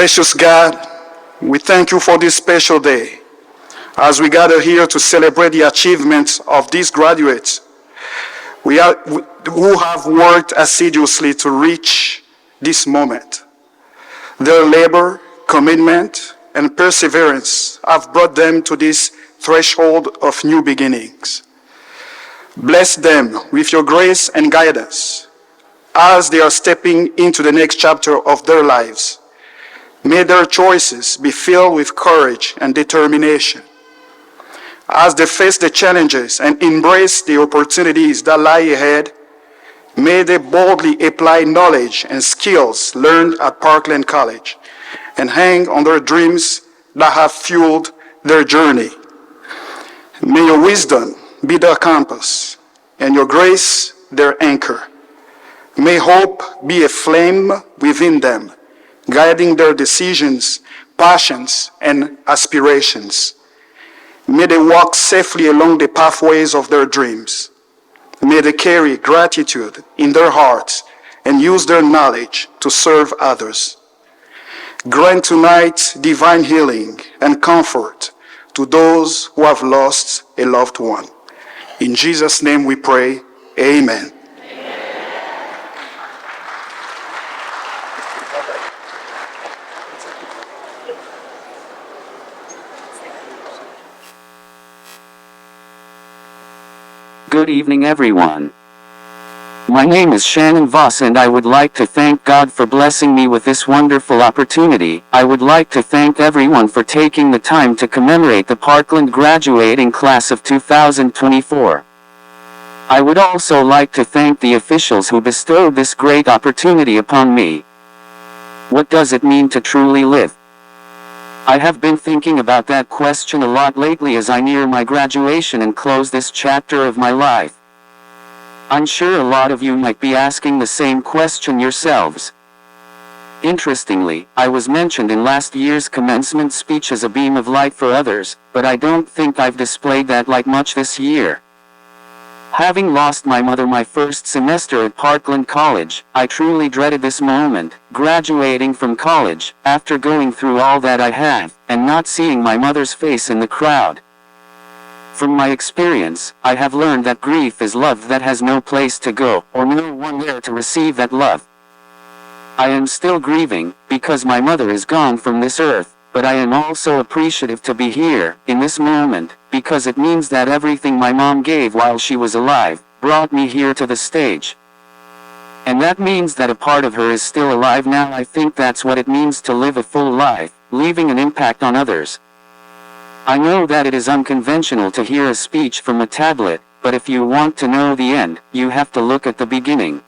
Gracious God, we thank you for this special day. As we gather here to celebrate the achievements of these graduates who have worked assiduously to reach this moment. Their labor, commitment, and perseverance have brought them to this threshold of new beginnings. Bless them with your grace and guidance as they are stepping into the next chapter of their lives. May their choices be filled with courage and determination. As they face the challenges and embrace the opportunities that lie ahead, may they boldly apply knowledge and skills learned at Parkland College and hang on their dreams that have fueled their journey. May your wisdom be their compass and your grace their anchor. May hope be a flame within them, guiding their decisions, passions, and aspirations. May they walk safely along the pathways of their dreams. May they carry gratitude in their hearts and use their knowledge to serve others. Grant tonight divine healing and comfort to those who have lost a loved one. In Jesus' name we pray, amen. Good evening, everyone. My name is Shannon Voss and I would like to thank God for blessing me with this wonderful opportunity. I would like to thank everyone for taking the time to commemorate the Parkland graduating class of 2024. I would also like to thank the officials who bestowed this great opportunity upon me. What does it mean to truly live? I have been thinking about that question a lot lately as I near my graduation and close this chapter of my life. I'm sure a lot of you might be asking the same question yourselves. Interestingly, I was mentioned in last year's commencement speech as a beam of light for others, but I don't think I've displayed that light much this year. Having lost my mother my first semester at Parkland College, I truly dreaded this moment, graduating from college, after going through all that I have, and not seeing my mother's face in the crowd. From my experience, I have learned that grief is love that has no place to go, or no one there to receive that love. I am still grieving, because my mother is gone from this earth, but I am also appreciative to be here, in this moment, because it means that everything my mom gave while she was alive, brought me here to the stage. And that means that a part of her is still alive now. I think that's what it means to live a full life, leaving an impact on others. I know that it is unconventional to hear a speech from a tablet, but if you want to know the end, you have to look at the beginning.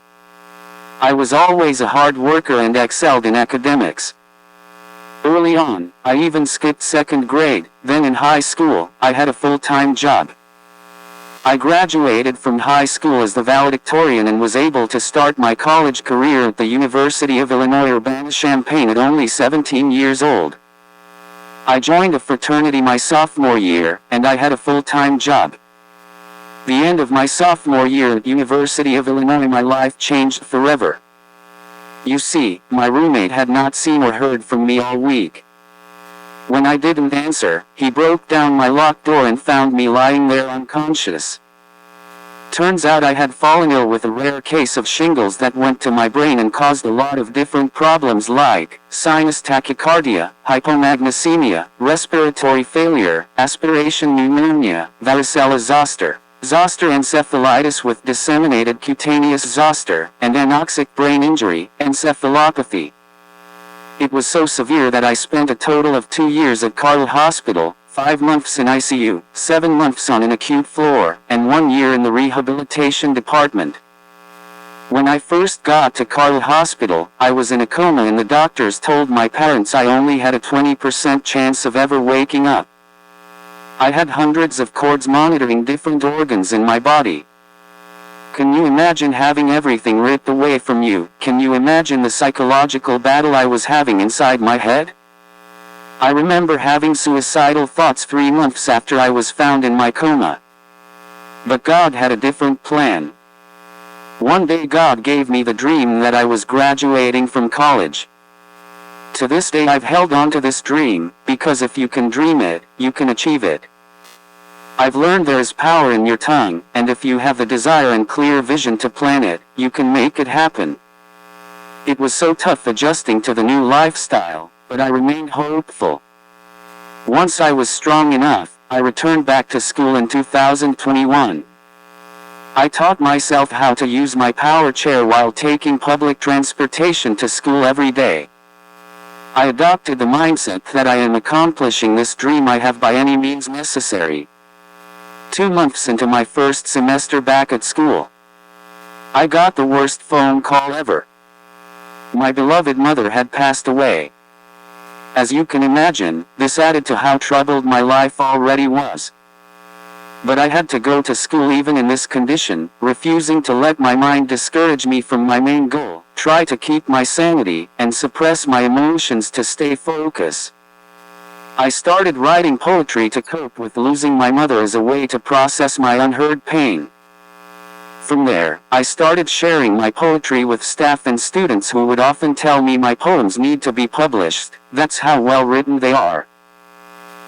I was always a hard worker and excelled in academics. Early on, I even skipped second grade. Then in high school, I had a full-time job. I graduated from high school as the valedictorian and was able to start my college career at the University of Illinois Urbana-Champaign at only 17 years old. I joined a fraternity my sophomore year, and I had a full-time job. The end of my sophomore year at University of Illinois, my life changed forever. You see, my roommate had not seen or heard from me all week. When I didn't answer, he broke down my locked door and found me lying there unconscious. Turns out I had fallen ill with a rare case of shingles that went to my brain and caused a lot of different problems like sinus tachycardia, hypomagnesemia, respiratory failure, aspiration pneumonia, varicella zoster, zoster encephalitis with disseminated cutaneous zoster, and anoxic brain injury, encephalopathy. It was so severe that I spent a total of 2 years at Carle Hospital, 5 months in ICU, 7 months on an acute floor, and 1 year in the rehabilitation department. When I first got to Carle Hospital, I was in a coma and the doctors told my parents I only had a 20% chance of ever waking up. I had hundreds of cords monitoring different organs in my body. Can you imagine having everything ripped away from you? Can you imagine the psychological battle I was having inside my head? I remember having suicidal thoughts 3 months after I was found in my coma. But God had a different plan. One day God gave me the dream that I was graduating from college. To this day I've held on to this dream, because if you can dream it, you can achieve it. I've learned there is power in your tongue, and if you have the desire and clear vision to plan it, you can make it happen. It was so tough adjusting to the new lifestyle, but I remained hopeful. Once I was strong enough, I returned back to school in 2021. I taught myself how to use my power chair while taking public transportation to school every day. I adopted the mindset that I am accomplishing this dream I have by any means necessary. 2 months into my first semester back at school, I got the worst phone call ever. My beloved mother had passed away. As you can imagine, this added to how troubled my life already was. But I had to go to school even in this condition, refusing to let my mind discourage me from my main goal, try to keep my sanity, and suppress my emotions to stay focused. I started writing poetry to cope with losing my mother as a way to process my unheard pain. From there, I started sharing my poetry with staff and students who would often tell me my poems need to be published, that's how well written they are.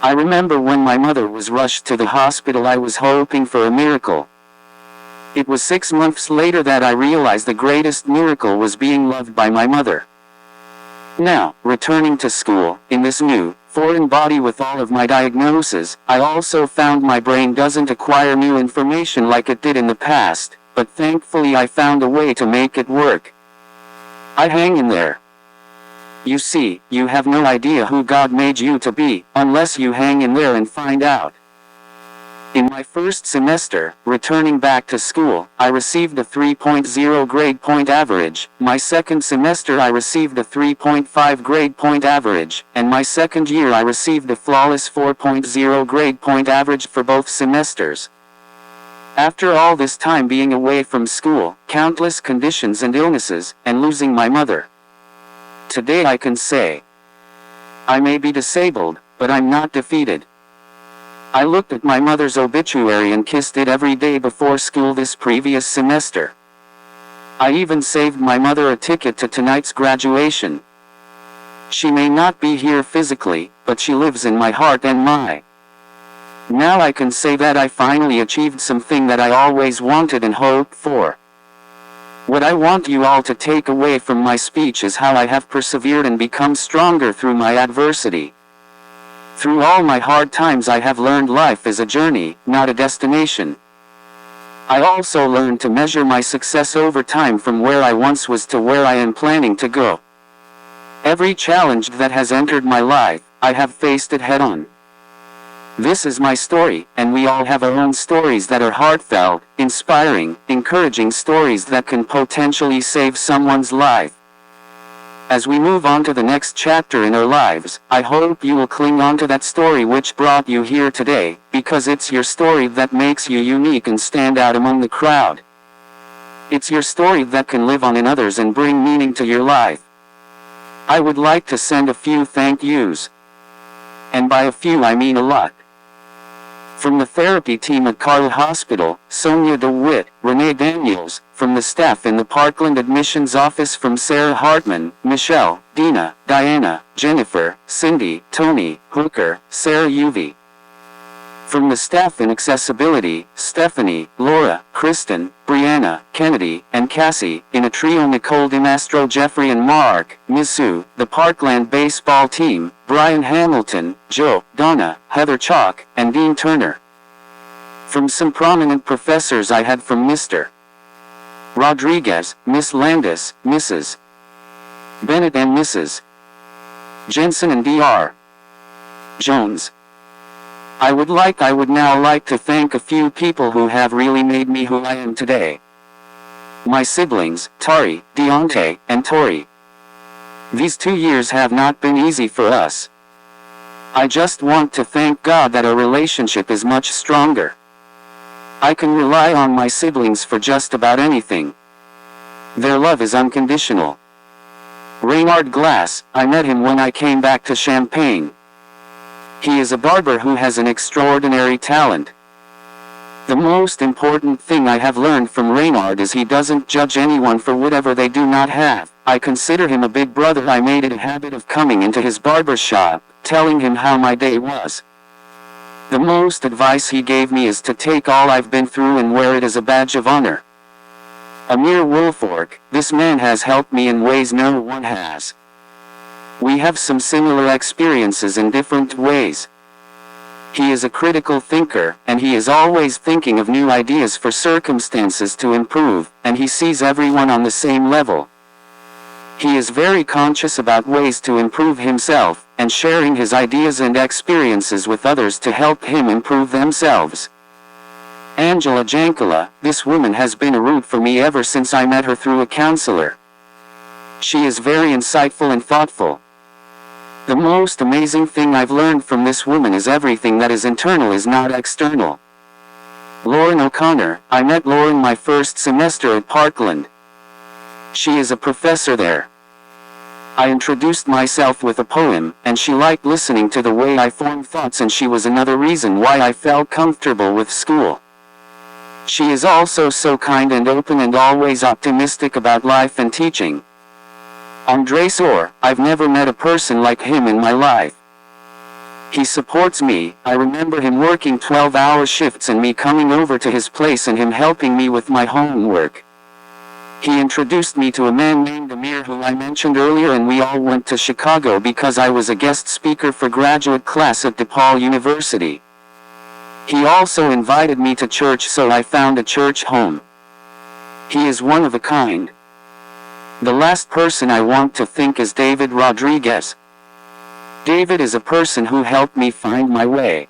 I remember when my mother was rushed to the hospital, I was hoping for a miracle. It was 6 months later that I realized the greatest miracle was being loved by my mother. Now, returning to school, in this new, foreign body with all of my diagnoses, I also found my brain doesn't acquire new information like it did in the past, but thankfully I found a way to make it work. I hang in there. You see, you have no idea who God made you to be, unless you hang in there and find out. In my first semester, returning back to school, I received a 3.0 grade point average. My second semester I received a 3.5 grade point average, and my second year I received a flawless 4.0 grade point average for both semesters. After all this time being away from school, countless conditions and illnesses, and losing my mother, today I can say, I may be disabled, but I'm not defeated. I looked at my mother's obituary and kissed it every day before school this previous semester. I even saved my mother a ticket to tonight's graduation. She may not be here physically, but she lives in my heart and mind. Now I can say that I finally achieved something that I always wanted and hoped for. What I want you all to take away from my speech is how I have persevered and become stronger through my adversity. Through all my hard times I have learned life is a journey, not a destination. I also learned to measure my success over time from where I once was to where I am planning to go. Every challenge that has entered my life, I have faced it head on. This is my story, and we all have our own stories that are heartfelt, inspiring, encouraging stories that can potentially save someone's life. As we move on to the next chapter in our lives, I hope you will cling on to that story which brought you here today, because it's your story that makes you unique and stand out among the crowd. It's your story that can live on in others and bring meaning to your life. I would like to send a few thank yous. And by a few I mean a lot. From the therapy team at Carle Hospital, Sonia DeWitt, Renee Daniels, from the staff in the Parkland admissions office from Sarah Hartman, Michelle, Dina, Diana, Jennifer, Cindy, Tony, Hooker, Sarah Uvey. From the staff in accessibility, Stephanie, Laura, Kristen, Brianna, Kennedy, and Cassie, in a trio Nicole DeMastro, Jeffrey and Mark, Ms. Sue, the Parkland baseball team, Brian Hamilton, Joe, Donna, Heather Chalk, and Dean Turner. From some prominent professors I had from Mr. Rodriguez, Miss Landis, Mrs. Bennett and Mrs. Jensen and Dr. Jones. I would now like to thank a few people who have really made me who I am today. My siblings, Tari, Deontay, and Tori. These 2 years have not been easy for us. I just want to thank God that our relationship is much stronger. I can rely on my siblings for just about anything. Their love is unconditional. Reynard Glass, I met him when I came back to Champaign. He is a barber who has an extraordinary talent. The most important thing I have learned from Reynard is he doesn't judge anyone for whatever they do not have. I consider him a big brother. I made it a habit of coming into his barber shop, telling him how my day was. The most advice he gave me is to take all I've been through and wear it as a badge of honor. Amir Wolfork, this man has helped me in ways no one has. We have some similar experiences in different ways. He is a critical thinker, and he is always thinking of new ideas for circumstances to improve, and he sees everyone on the same level. He is very conscious about ways to improve himself, and sharing his ideas and experiences with others to help him improve themselves. Angela Jankala, this woman has been a root for me ever since I met her through a counselor. She is very insightful and thoughtful. The most amazing thing I've learned from this woman is everything that is internal is not external. Lauren O'Connor, I met Lauren my first semester at Parkland. She is a professor there. I introduced myself with a poem, and she liked listening to the way I formed thoughts, and she was another reason why I felt comfortable with school. She is also so kind and open and always optimistic about life and teaching. Andre Soar, I've never met a person like him in my life. He supports me. I remember him working 12-hour shifts and me coming over to his place and him helping me with my homework. He introduced me to a man named Amir who I mentioned earlier, and we all went to Chicago because I was a guest speaker for graduate class at DePaul University. He also invited me to church, so I found a church home. He is one of a kind. The last person I want to thank is David Rodriguez. David is a person who helped me find my way.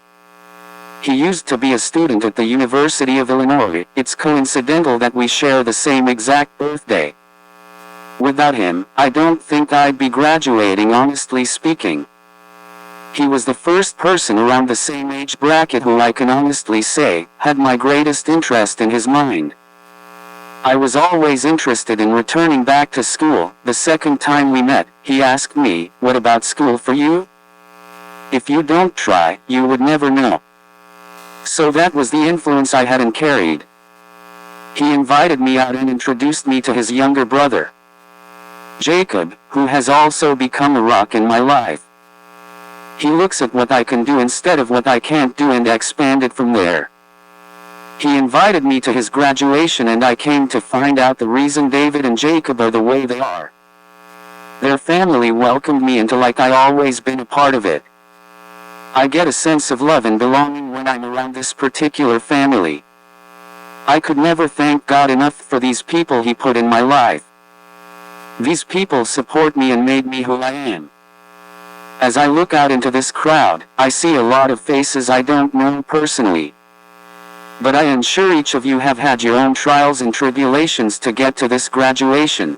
He used to be a student at the University of Illinois. It's coincidental that we share the same exact birthday. Without him, I don't think I'd be graduating, honestly speaking. He was the first person around the same age bracket who I can honestly say had my greatest interest in his mind. I was always interested in returning back to school. The second time we met, he asked me, "What about school for you? If you don't try, you would never know." So that was the influence I had and carried. He invited me out and introduced me to his younger brother, Jacob, who has also become a rock in my life. He looks at what I can do instead of what I can't do and expanded from there. He invited me to his graduation, and I came to find out the reason David and Jacob are the way they are. Their family welcomed me into like I always been a part of it. I get a sense of love and belonging when I'm around this particular family. I could never thank God enough for these people he put in my life. These people support me and made me who I am. As I look out into this crowd, I see a lot of faces I don't know personally. But I am sure each of you have had your own trials and tribulations to get to this graduation.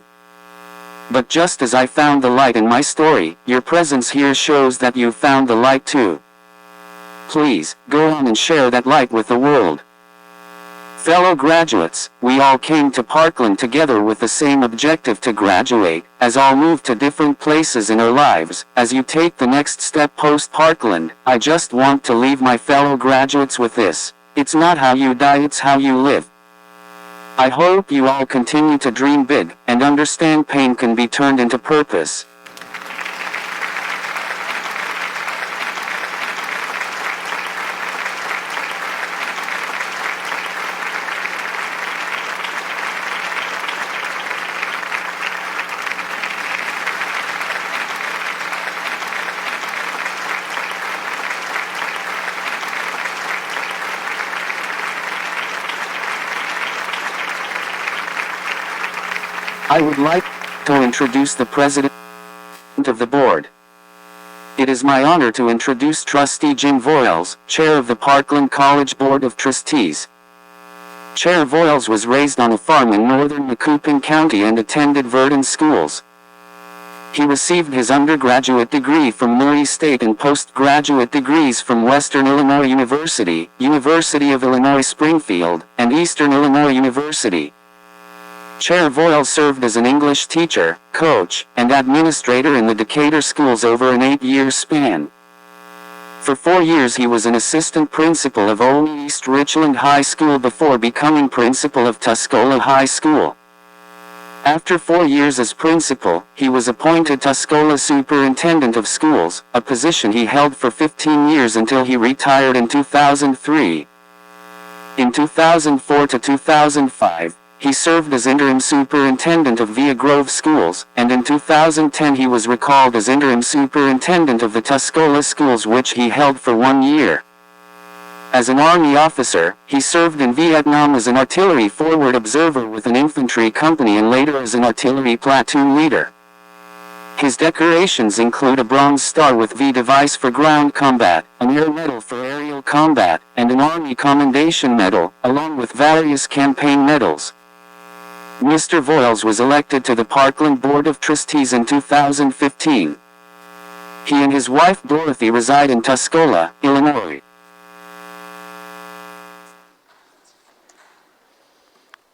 But just as I found the light in my story, your presence here shows that you found the light too. Please, go on and share that light with the world. Fellow graduates, we all came to Parkland together with the same objective to graduate, as all move to different places in our lives. As you take the next step post-Parkland, I just want to leave my fellow graduates with this. It's not how you die, it's how you live. I hope you all continue to dream big, and understand pain can be turned into purpose. I would like to introduce the president of the board. It is my honor to introduce Trustee Jim Voiles, chair of the Parkland College Board of Trustees. Chair Voiles was raised on a farm in northern Macoupin County and attended Verdon schools. He received his undergraduate degree from Murray State and postgraduate degrees from Western Illinois University, University of Illinois Springfield, and Eastern Illinois University. Chair Voiles served as an English teacher, coach, and administrator in the Decatur schools over an 8-year span. For 4 years he was an assistant principal of Olney East Richland High School before becoming principal of Tuscola High School. After 4 years as principal, he was appointed Tuscola Superintendent of Schools, a position he held for 15 years until he retired in 2003. In 2004 to 2005, he served as interim superintendent of Via Grove Schools, and in 2010 he was recalled as interim superintendent of the Tuscola Schools, which he held for 1 year. As an Army officer, he served in Vietnam as an artillery forward observer with an infantry company and later as an artillery platoon leader. His decorations include a Bronze Star with V device for ground combat, an Air Medal for aerial combat, and an Army Commendation Medal, along with various campaign medals. Mr. Voiles was elected to the Parkland Board of Trustees in 2015. He and his wife Dorothy reside in Tuscola, Illinois.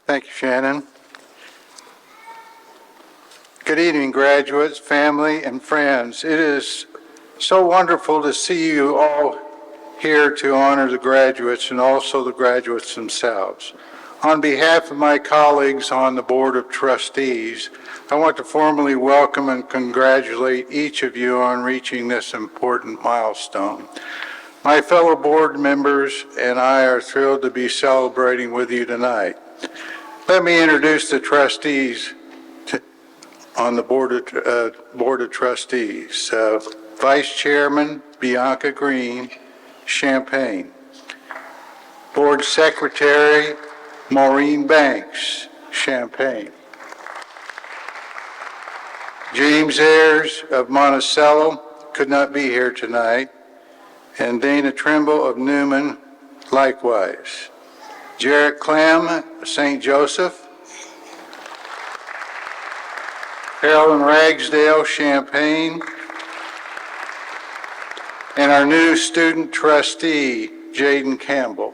Thank you, Shannon. Good evening, graduates, family, and friends. It is so wonderful to see you all here to honor the graduates and also the graduates themselves. On behalf of my colleagues on the Board of Trustees, I want to formally welcome and congratulate each of you on reaching this important milestone. My fellow board members and I are thrilled to be celebrating with you tonight. Let me introduce the trustees on the Board of Trustees. Vice Chairman Bianca Green, Champaign. Board Secretary Maureen Banks, Champaign. James Ayers of Monticello could not be here tonight, and Dana Trimble of Newman, likewise. Jarrett Clem, St. Joseph. Carolyn Ragsdale, Champaign. And our new student trustee, Jaden Campbell.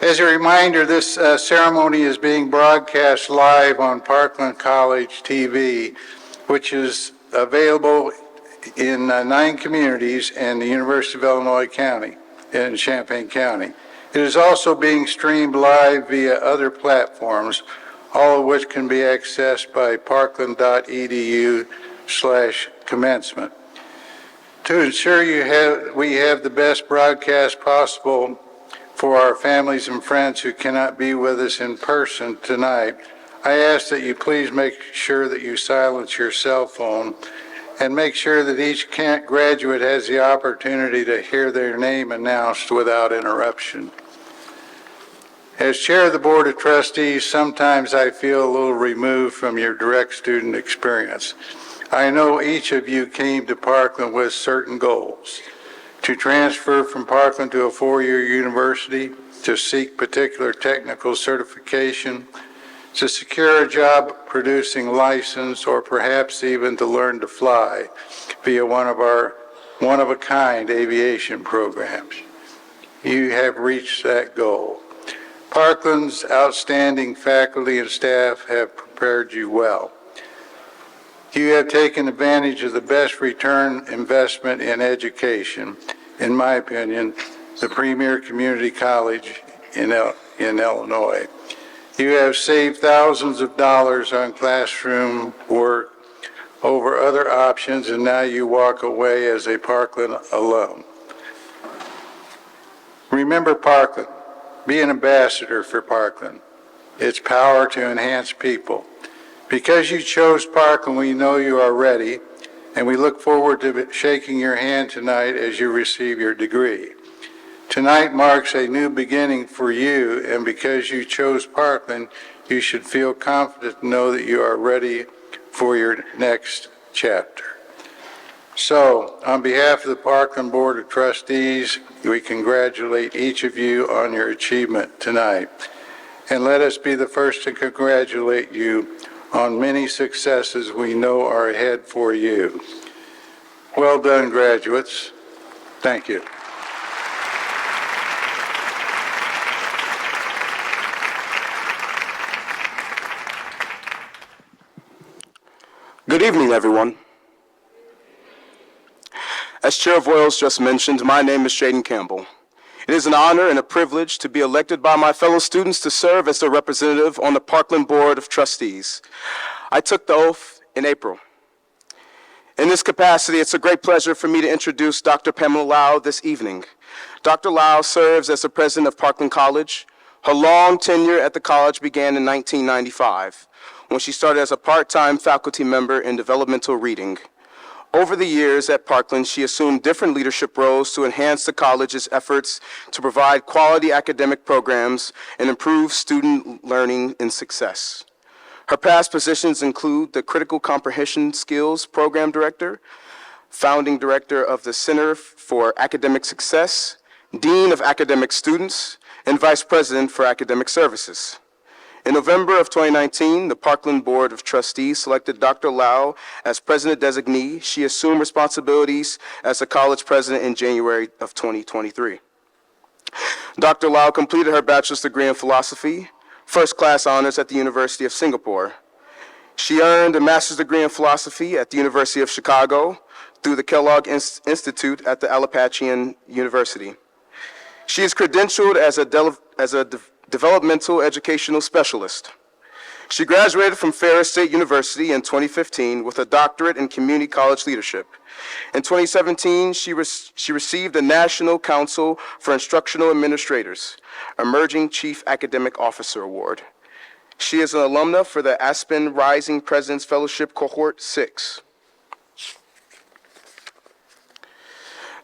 As a reminder, this ceremony is being broadcast live on Parkland College TV, which is available in 9 communities and the University of Illinois County, in Champaign County. It is also being streamed live via other platforms, all of which can be accessed by parkland.edu/commencement. To ensure we have the best broadcast possible for our families and friends who cannot be with us in person tonight, I ask that you please make sure that you silence your cell phone and make sure that each graduate has the opportunity to hear their name announced without interruption. As chair of the Board of Trustees, sometimes I feel a little removed from your direct student experience. I know each of you came to Parkland with certain goals: to transfer from Parkland to a 4-year university, to seek particular technical certification, to secure a job producing license, or perhaps even to learn to fly via one of our one-of-a-kind aviation programs. You have reached that goal. Parkland's outstanding faculty and staff have prepared you well. You have taken advantage of the best return investment in education, in my opinion, the premier community college in Illinois. You have saved thousands of dollars on classroom work over other options, and now you walk away as a Parkland alum. Remember Parkland. Be an ambassador for Parkland. Its power to enhance people. Because you chose Parkland, we know you are ready, and we look forward to shaking your hand tonight as you receive your degree. Tonight marks a new beginning for you, and because you chose Parkland, you should feel confident to know that you are ready for your next chapter. So, on behalf of the Parkland Board of Trustees, we congratulate each of you on your achievement tonight. And let us be the first to congratulate you on many successes we know are ahead for you. Well done, graduates. Thank you. Good evening, everyone. As Chair Voiles just mentioned, my name is Jaden Campbell, It is an honor and a privilege to be elected by my fellow students to serve as their representative on the Parkland Board of Trustees. I took the oath in April. In this capacity, it's a great pleasure for me to introduce Dr. Pamela Lau this evening. Dr. Lau serves as the president of Parkland College. Her long tenure at the college began in 1995, when she started as a part-time faculty member in developmental reading. Over the years at Parkland, she assumed different leadership roles to enhance the college's efforts to provide quality academic programs and improve student learning and success. Her past positions include the Critical Comprehension Skills Program Director, Founding Director of the Center for Academic Success, Dean of Academic Students, and Vice President for Academic Services. In November of 2019, the Parkland Board of Trustees selected Dr. Lau as President-designee. She assumed responsibilities as the college president in January of 2023. Dr. Lau completed her bachelor's degree in philosophy, first-class honors at the University of Singapore. She earned a master's degree in philosophy at the University of Chicago through the Kellogg Institute at the Appalachian University. She is credentialed as a developmental educational specialist. She graduated from Ferris State University in 2015 with a doctorate in community college leadership. In 2017, she received the National Council for Instructional Administrators Emerging Chief Academic Officer Award. She is an alumna for the Aspen Rising President's Fellowship Cohort 6.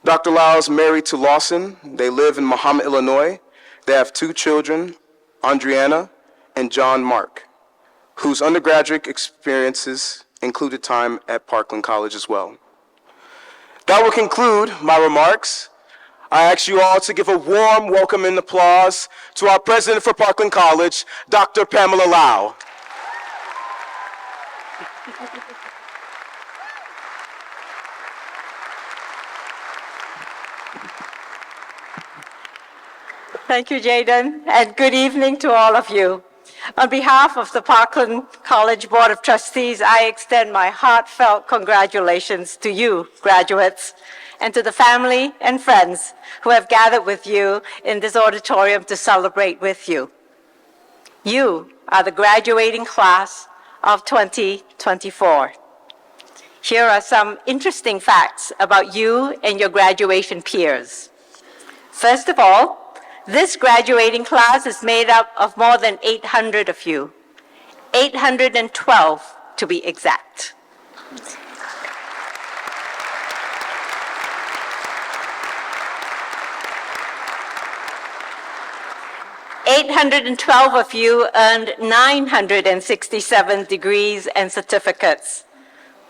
Dr. Lau is married to Lawson. They live in Mahomet, Illinois. They have 2 children, Andriana and John Mark, whose undergraduate experiences included time at Parkland College as well. That will conclude my remarks. I ask you all to give a warm welcome and applause to our president for Parkland College, Dr. Pamela Lau. Thank you, Jaden, and good evening to all of you. On behalf of the Parkland College Board of Trustees, I extend my heartfelt congratulations to you, graduates, and to the family and friends who have gathered with you in this auditorium to celebrate with you. You are the graduating class of 2024. Here are some interesting facts about you and your graduation peers. First of all, this graduating class is made up of more than 800 of you, 812 to be exact. "812 of you earned 967 degrees and certificates.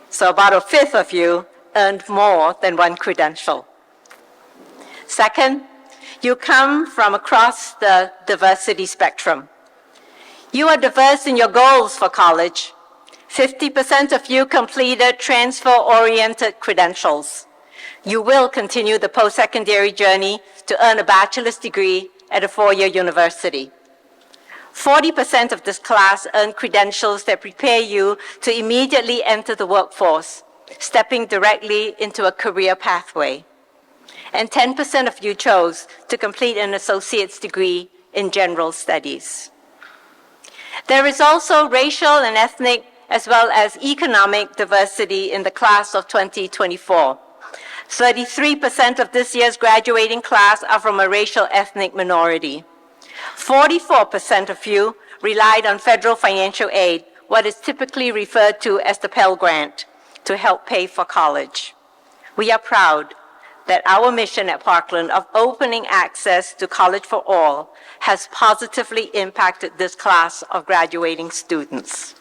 So about a fifth of you earned more than one credential. Second, you come from across the diversity spectrum. You are diverse in your goals for college. 50% of you completed transfer-oriented credentials. You will continue the post-secondary journey to earn a bachelor's degree at a 4-year university. 40% of this class earned credentials that prepare you to immediately enter the workforce, stepping directly into a career pathway. And 10% of you chose to complete an associate's degree in general studies. There is also racial and ethnic as well as economic diversity in the class of 2024. 33% of this year's graduating class are from a racial ethnic minority. 44% of you relied on federal financial aid, what is typically referred to as the Pell Grant, to help pay for college. We are proud that our mission at Parkland of opening access to college for all has positively impacted this class of graduating students.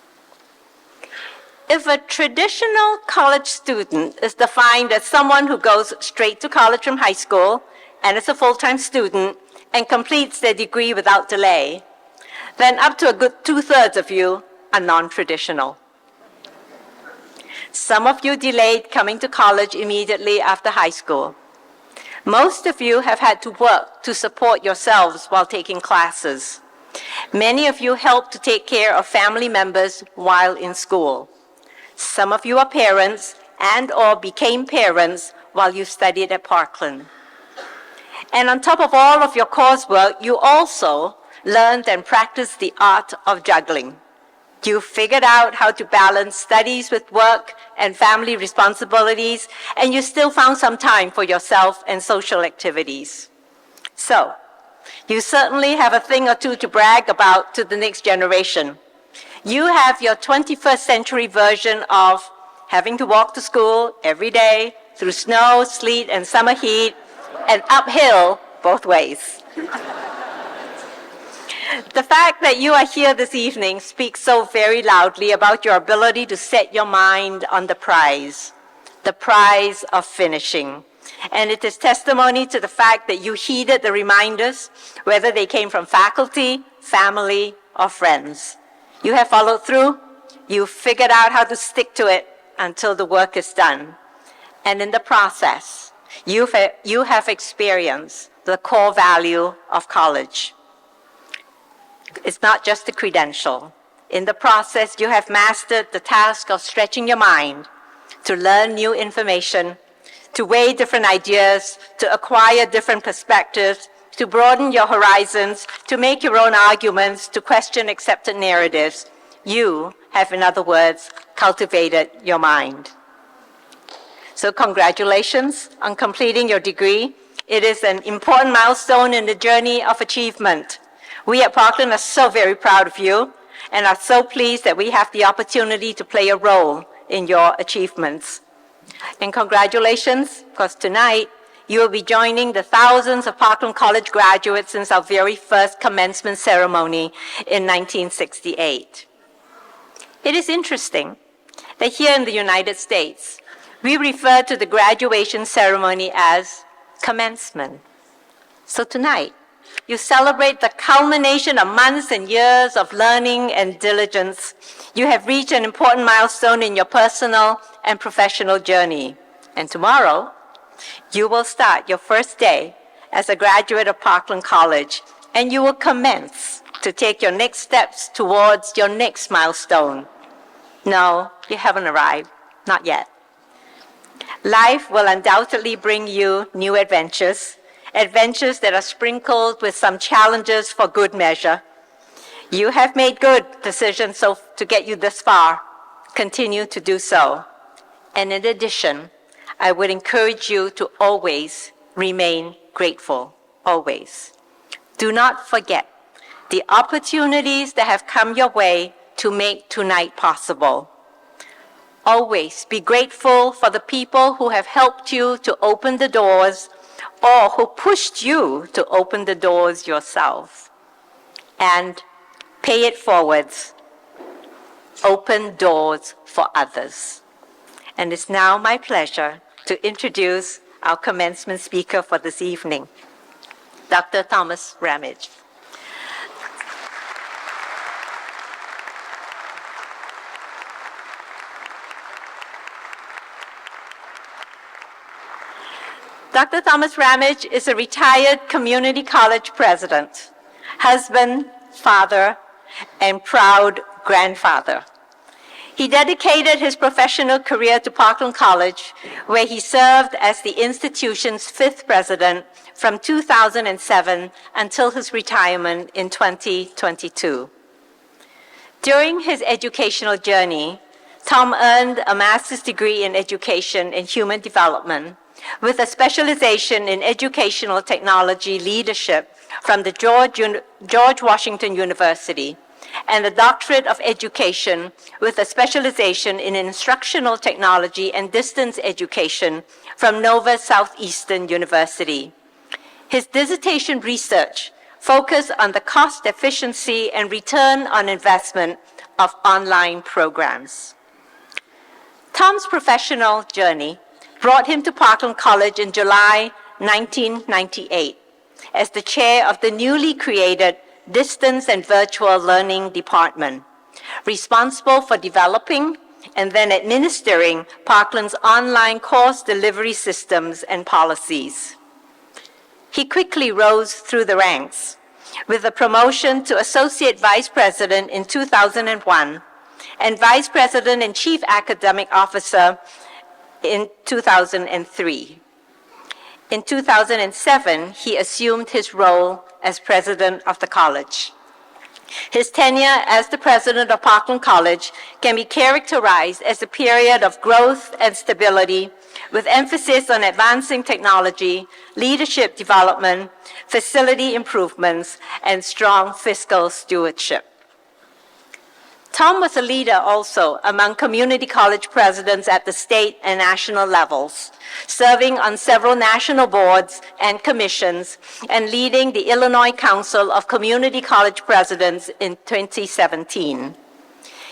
If a traditional college student is defined as someone who goes straight to college from high school and is a full-time student and completes their degree without delay, then up to a good 2/3 of you are non-traditional. Some of you delayed coming to college immediately after high school. Most of you have had to work to support yourselves while taking classes. Many of you helped to take care of family members while in school. Some of you are parents and/or became parents while you studied at Parkland. And on top of all of your coursework, you also learned and practiced the art of juggling. You figured out how to balance studies with work and family responsibilities, and you still found some time for yourself and social activities. So, you certainly have a thing or two to brag about to the next generation. You have your 21st century version of having to walk to school every day through snow, sleet, and summer heat, and uphill both ways. The fact that you are here this evening speaks so very loudly about your ability to set your mind on the prize of finishing. And it is testimony to the fact that you heeded the reminders, whether they came from faculty, family, or friends. You have followed through. You figured out how to stick to it until the work is done. And in the process, you have experienced the core value of college. It's not just a credential. In the process, you have mastered the task of stretching your mind to learn new information, to weigh different ideas, to acquire different perspectives, to broaden your horizons, to make your own arguments, to question accepted narratives. You have, in other words, cultivated your mind. So congratulations on completing your degree. It is an important milestone in the journey of achievement. We at Parkland are so very proud of you and are so pleased that we have the opportunity to play a role in your achievements. And congratulations, because tonight you will be joining the thousands of Parkland College graduates since our very first commencement ceremony in 1968. It is interesting that here in the United States, we refer to the graduation ceremony as commencement. So tonight, you celebrate the culmination of months and years of learning and diligence. You have reached an important milestone in your personal and professional journey. And tomorrow, you will start your first day as a graduate of Parkland College, and you will commence to take your next steps towards your next milestone. No, you haven't arrived. Not yet. Life will undoubtedly bring you new adventures that are sprinkled with some challenges for good measure. You have made good decisions to get you this far. Continue to do so. And in addition, I would encourage you to always remain grateful, always. Do not forget the opportunities that have come your way to make tonight possible. Always be grateful for the people who have helped you to open the doors or who pushed you to open the doors yourself. And pay it forwards. Open doors for others. And it's now my pleasure to introduce our commencement speaker for this evening, Dr. Thomas Ramage. Dr. Thomas Ramage is a retired community college president, husband, father, and proud grandfather. He dedicated his professional career to Parkland College, where he served as the institution's 5th president from 2007 until his retirement in 2022. During his educational journey, Tom earned a master's degree in education and human development with a specialization in educational technology leadership from the George Washington University, and a doctorate of education with a specialization in instructional technology and distance education from Nova Southeastern University. His dissertation research focused on the cost efficiency and return on investment of online programs. Tom's professional journey brought him to Parkland College in July 1998 as the chair of the newly created Distance and Virtual Learning Department, responsible for developing and then administering Parkland's online course delivery systems and policies. He quickly rose through the ranks with a promotion to Associate Vice President in 2001 and Vice President and Chief Academic Officer in 2003. In 2007, he assumed his role as president of the college. His tenure as the president of Parkland College can be characterized as a period of growth and stability, with emphasis on advancing technology, leadership development, facility improvements, and strong fiscal stewardship. Tom was a leader also among community college presidents at the state and national levels, serving on several national boards and commissions and leading the Illinois Council of Community College Presidents in 2017.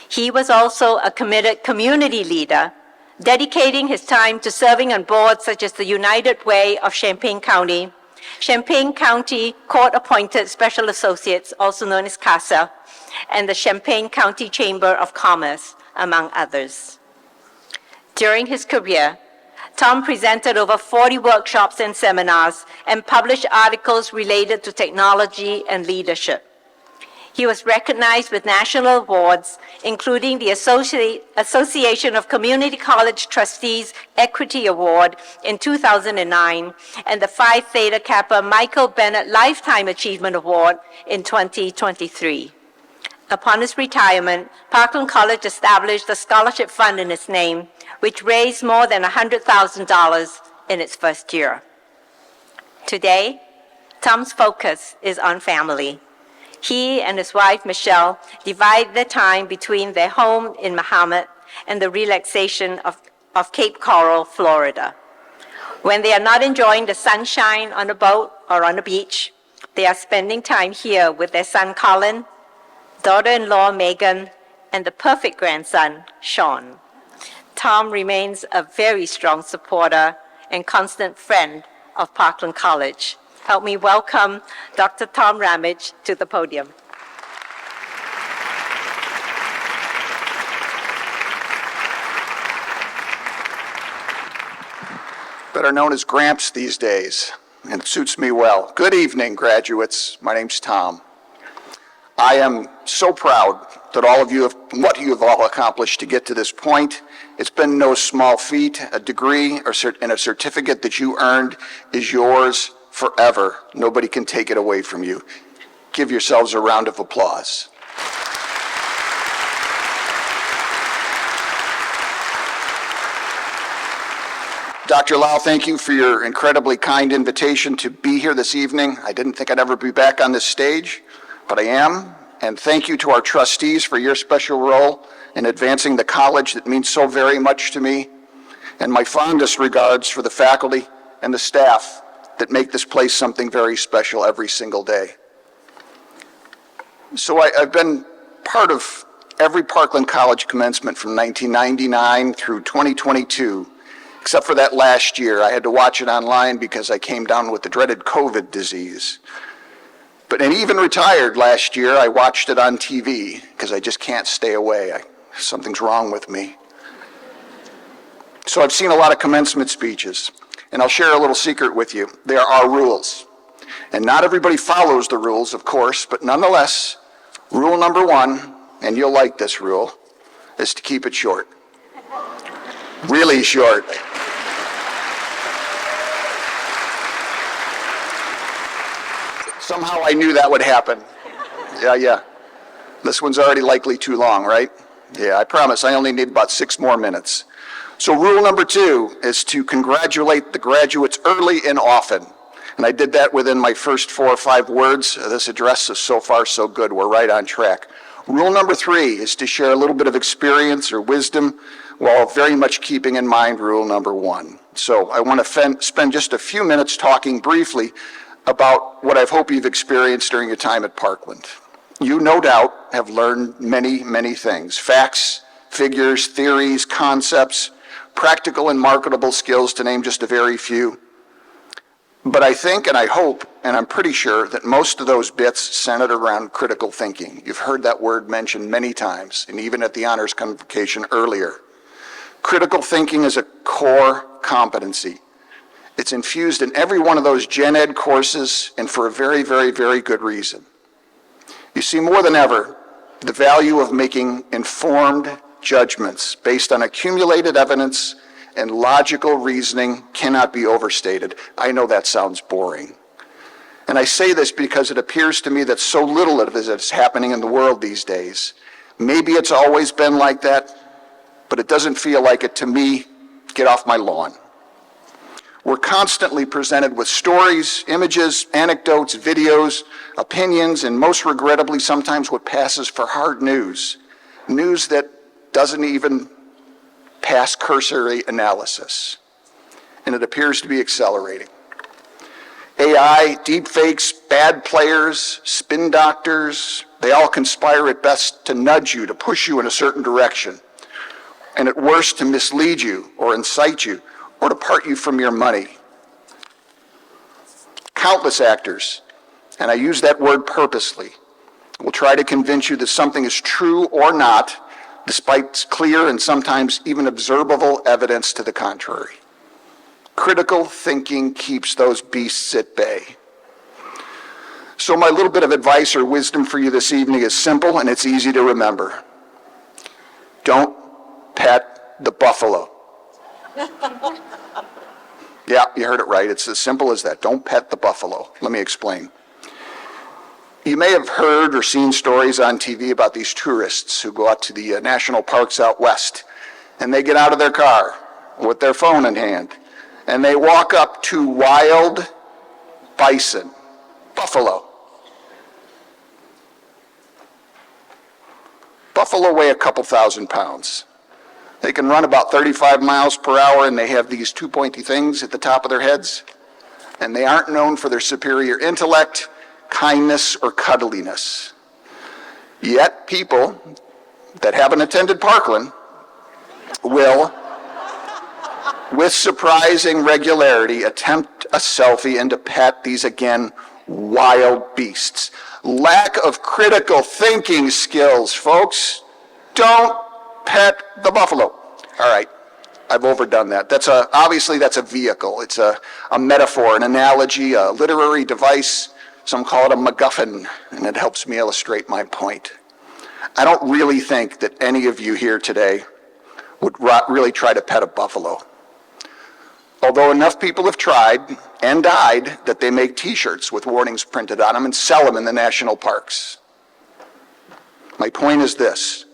He was also a committed community leader, dedicating his time to serving on boards such as the United Way of Champaign County Court-Appointed Special Associates, also known as CASA, and the Champaign County Chamber of Commerce, among others. During his career, Tom presented over 40 workshops and seminars and published articles related to technology and leadership. He was recognized with national awards, including the Association of Community College Trustees Equity Award in 2009 and the Phi Theta Kappa Michael Bennett Lifetime Achievement Award in 2023. Upon his retirement, Parkland College established a scholarship fund in its name, which raised more than $100,000 in its first year. Today, Tom's focus is on family. He and his wife, Michelle, divide their time between their home in Mahomet and the relaxation of Cape Coral, Florida. When they are not enjoying the sunshine on a boat or on a beach, they are spending time here with their son, Colin, daughter-in-law, Megan, and the perfect grandson, Sean. Tom remains a very strong supporter and constant friend of Parkland College. Help me welcome Dr. Tom Ramage to the podium. Better known as Gramps these days, and it suits me well. Good evening, graduates. My name's Tom. I am so proud that all of you have, what you have all accomplished to get to this point. It's been no small feat. A degree and a certificate that you earned is yours forever. Nobody can take it away from you. Give yourselves a round of applause. Dr. Lau, thank you for your incredibly kind invitation to be here this evening. I didn't think I'd ever be back on this stage, but I am. And thank you to our trustees for your special role in advancing the college that means so very much to me. And my fondest regards for the faculty and the staff that make this place something very special every single day. So I've been part of every Parkland College commencement from 1999 through 2022, except for that last year. I had to watch it online because I came down with the dreaded COVID disease. And even retired last year, I watched it on TV because I just can't stay away. Something's wrong with me. So I've seen a lot of commencement speeches, and I'll share a little secret with you. There are rules. And not everybody follows the rules, of course, but nonetheless, rule number one, and you'll like this rule, is to keep it short. Really short. Somehow I knew that would happen. Yeah. This one's already likely too long, right? Yeah, I promise I only need about 6 more minutes. So rule number 2 is to congratulate the graduates early and often. And I did that within my first 4 or 5 words. This address is so far so good. We're right on track. Rule number 3 is to share a little bit of experience or wisdom while very much keeping in mind rule number 1. So I want to spend just a few minutes talking briefly about what I hope you've experienced during your time at Parkland. You, no doubt, have learned many, many things. Facts, figures, theories, concepts, practical and marketable skills, to name just a very few. But I think, and I hope, and I'm pretty sure that most of those bits centered around critical thinking. You've heard that word mentioned many times, and even at the honors convocation earlier. Critical thinking is a core competency. It's infused in every one of those gen ed courses, and for a very, very, very good reason. You see, more than ever, the value of making informed judgments based on accumulated evidence and logical reasoning cannot be overstated. I know that sounds boring. And I say this because it appears to me that so little of it is happening in the world these days. Maybe it's always been like that, but it doesn't feel like it to me. Get off my lawn. We're constantly presented with stories, images, anecdotes, videos, opinions, and most regrettably, sometimes what passes for hard news. News that doesn't even pass cursory analysis. And it appears to be accelerating. AI, deepfakes, bad players, spin doctors, they all conspire at best to nudge you, to push you in a certain direction, and at worst to mislead you or incite you or to part you from your money. Countless actors, and I use that word purposely, will try to convince you that something is true or not, despite clear and sometimes even observable evidence to the contrary. Critical thinking keeps those beasts at bay. So my little bit of advice or wisdom for you this evening is simple and it's easy to remember. Don't pet the buffalo. Yeah, you heard it right. It's as simple as that. Don't pet the buffalo. Let me explain. You may have heard or seen stories on TV about these tourists who go out to the national parks out west, and they get out of their car with their phone in hand, and they walk up to wild bison, buffalo. Buffalo weigh a couple thousand pounds. They can run about 35 miles per hour, and they have these two pointy things at the top of their heads, and they aren't known for their superior intellect, kindness, or cuddliness. Yet people that haven't attended Parkland will, with surprising regularity, attempt a selfie and to pet these, again, wild beasts. Lack of critical thinking skills, folks. Don't pet the buffalo. All right, I've overdone that. Obviously that's a vehicle. It's a metaphor, an analogy, a literary device. Some call it a MacGuffin, and it helps me illustrate my point. I don't really think that any of you here today would really try to pet a buffalo. Although enough people have tried and died that they make t-shirts with warnings printed on them and sell them in the national parks. My point is this.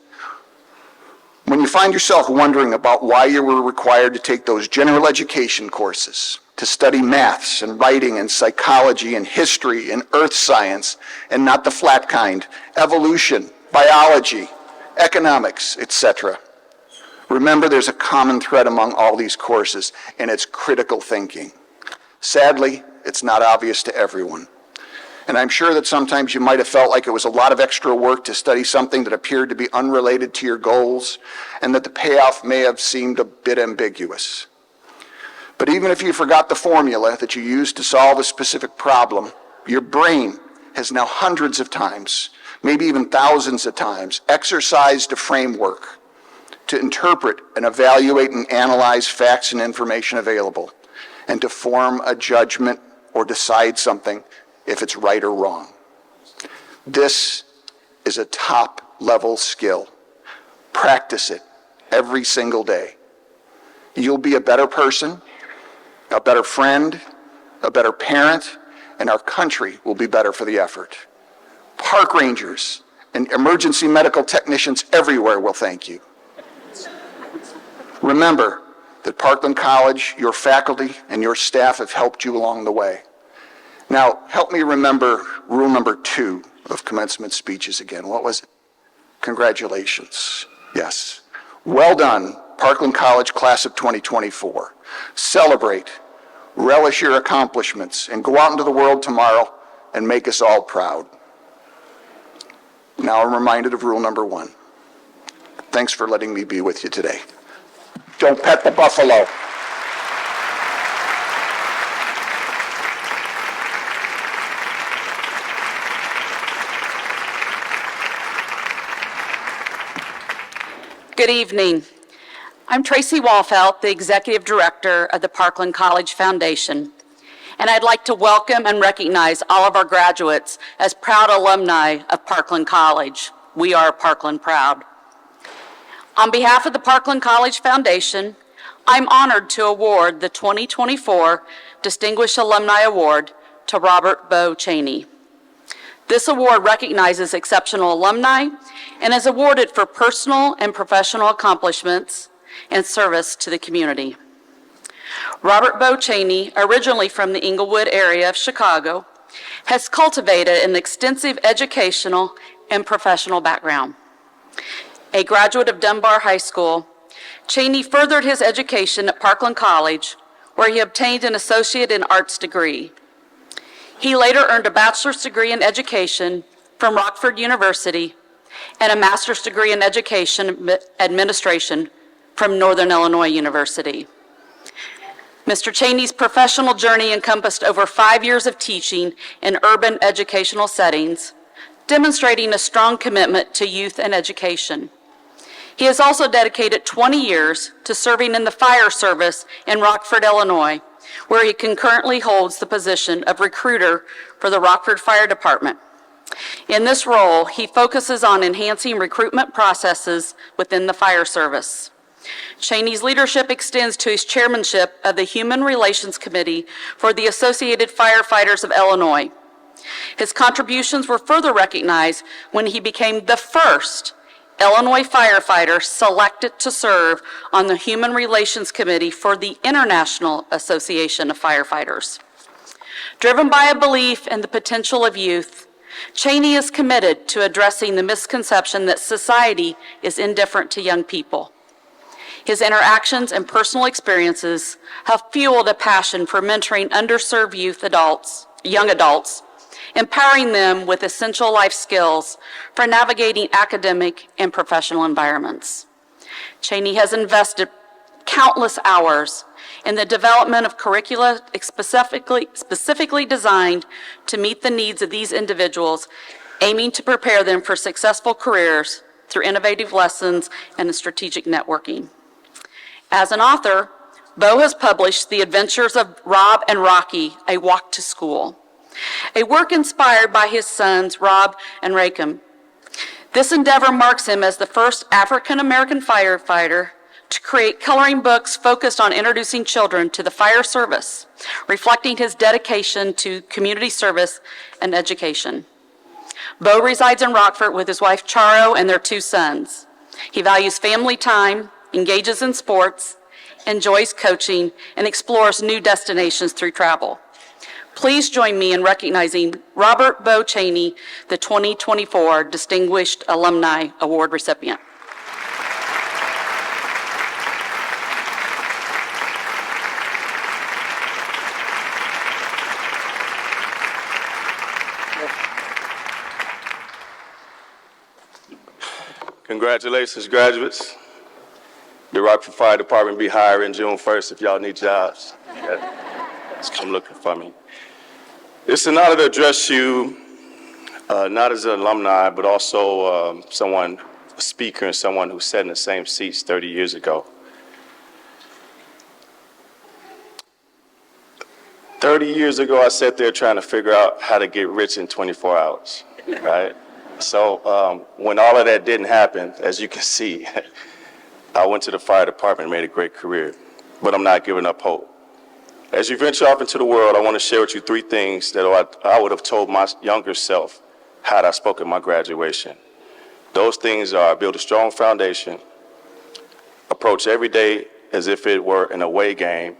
When you find yourself wondering about why you were required to take those general education courses, to study maths and writing and psychology and history and earth science, and not the flat kind, evolution, biology, economics, etc., remember there's a common thread among all these courses, and it's critical thinking. Sadly, it's not obvious to everyone. And I'm sure that sometimes you might have felt like it was a lot of extra work to study something that appeared to be unrelated to your goals, and that the payoff may have seemed a bit ambiguous. But even if you forgot the formula that you used to solve a specific problem, your brain has now hundreds of times, maybe even thousands of times, exercised a framework to interpret and evaluate and analyze facts and information available, and to form a judgment or decide something if it's right or wrong. This is a top-level skill. Practice it every single day. You'll be a better person, a better friend, a better parent, and our country will be better for the effort. Park rangers and emergency medical technicians everywhere will thank you. Remember that Parkland College, your faculty, and your staff have helped you along the way. Now, help me remember rule number 2 of commencement speeches again. What was it? Congratulations. Yes. Well done, Parkland College class of 2024. Celebrate, relish your accomplishments, and go out into the world tomorrow and make us all proud. Now I'm reminded of rule number 1. Thanks for letting me be with you today. Don't pet the buffalo. Good evening. I'm Tracy Walfelt, the Executive Director of the Parkland College Foundation, and I'd like to welcome and recognize all of our graduates as proud alumni of Parkland College. We are Parkland proud. On behalf of the Parkland College Foundation, I'm honored to award the 2024 Distinguished Alumni Award to Robert Bo Cheney. This award recognizes exceptional alumni and is awarded for personal and professional accomplishments and service to the community. Robert Bo Cheney, originally from the Englewood area of Chicago, has cultivated an extensive educational and professional background. A graduate of Dunbar High School, Cheney furthered his education at Parkland College, where he obtained an associate in arts degree. He later earned a bachelor's degree in education from Rockford University and a master's degree in education administration from Northern Illinois University. Mr. Cheney's professional journey encompassed over 5 years of teaching in urban educational settings, demonstrating a strong commitment to youth and education. He has also dedicated 20 years to serving in the fire service in Rockford, Illinois, where he concurrently holds the position of recruiter for the Rockford Fire Department. In this role, he focuses on enhancing recruitment processes within the fire service. Cheney's leadership extends to his chairmanship of the Human Relations Committee for the Associated Firefighters of Illinois. His contributions were further recognized when he became the first Illinois firefighter selected to serve on the Human Relations Committee for the International Association of Firefighters. Driven by a belief in the potential of youth, Cheney is committed to addressing the misconception that society is indifferent to young people. His interactions and personal experiences have fueled a passion for mentoring underserved young adults, empowering them with essential life skills for navigating academic and professional environments. Cheney has invested countless hours in the development of curricula specifically designed to meet the needs of these individuals, aiming to prepare them for successful careers through innovative lessons and strategic networking. As an author, Bo has published The Adventures of Rob and Rocky, A Walk to School, a work inspired by his sons, Rob and Rakim. This endeavor marks him as the first African-American firefighter to create coloring books focused on introducing children to the fire service, reflecting his dedication to community service and education. Bo resides in Rockford with his wife Charo and their 2 sons. He values family time, engages in sports, enjoys coaching, and explores new destinations through travel. Please join me in recognizing Robert Bo Cheney, the 2024 Distinguished Alumni Award recipient. Congratulations, graduates. The Rockford Fire Department be hiring June 1st if y'all need jobs. Just come looking for me. It's an honor to address you, not as an alumni, but also a speaker and someone who sat in the same seats 30 years ago. 30 years ago, I sat there trying to figure out how to get rich in 24 hours, right? So when all of that didn't happen, as you can see, I went to the fire department and made a great career, but I'm not giving up hope. As you venture off into the world, I want to share with you 3 things that I would have told my younger self had I spoken my graduation. Those things are: build a strong foundation, approach every day as if it were an away game,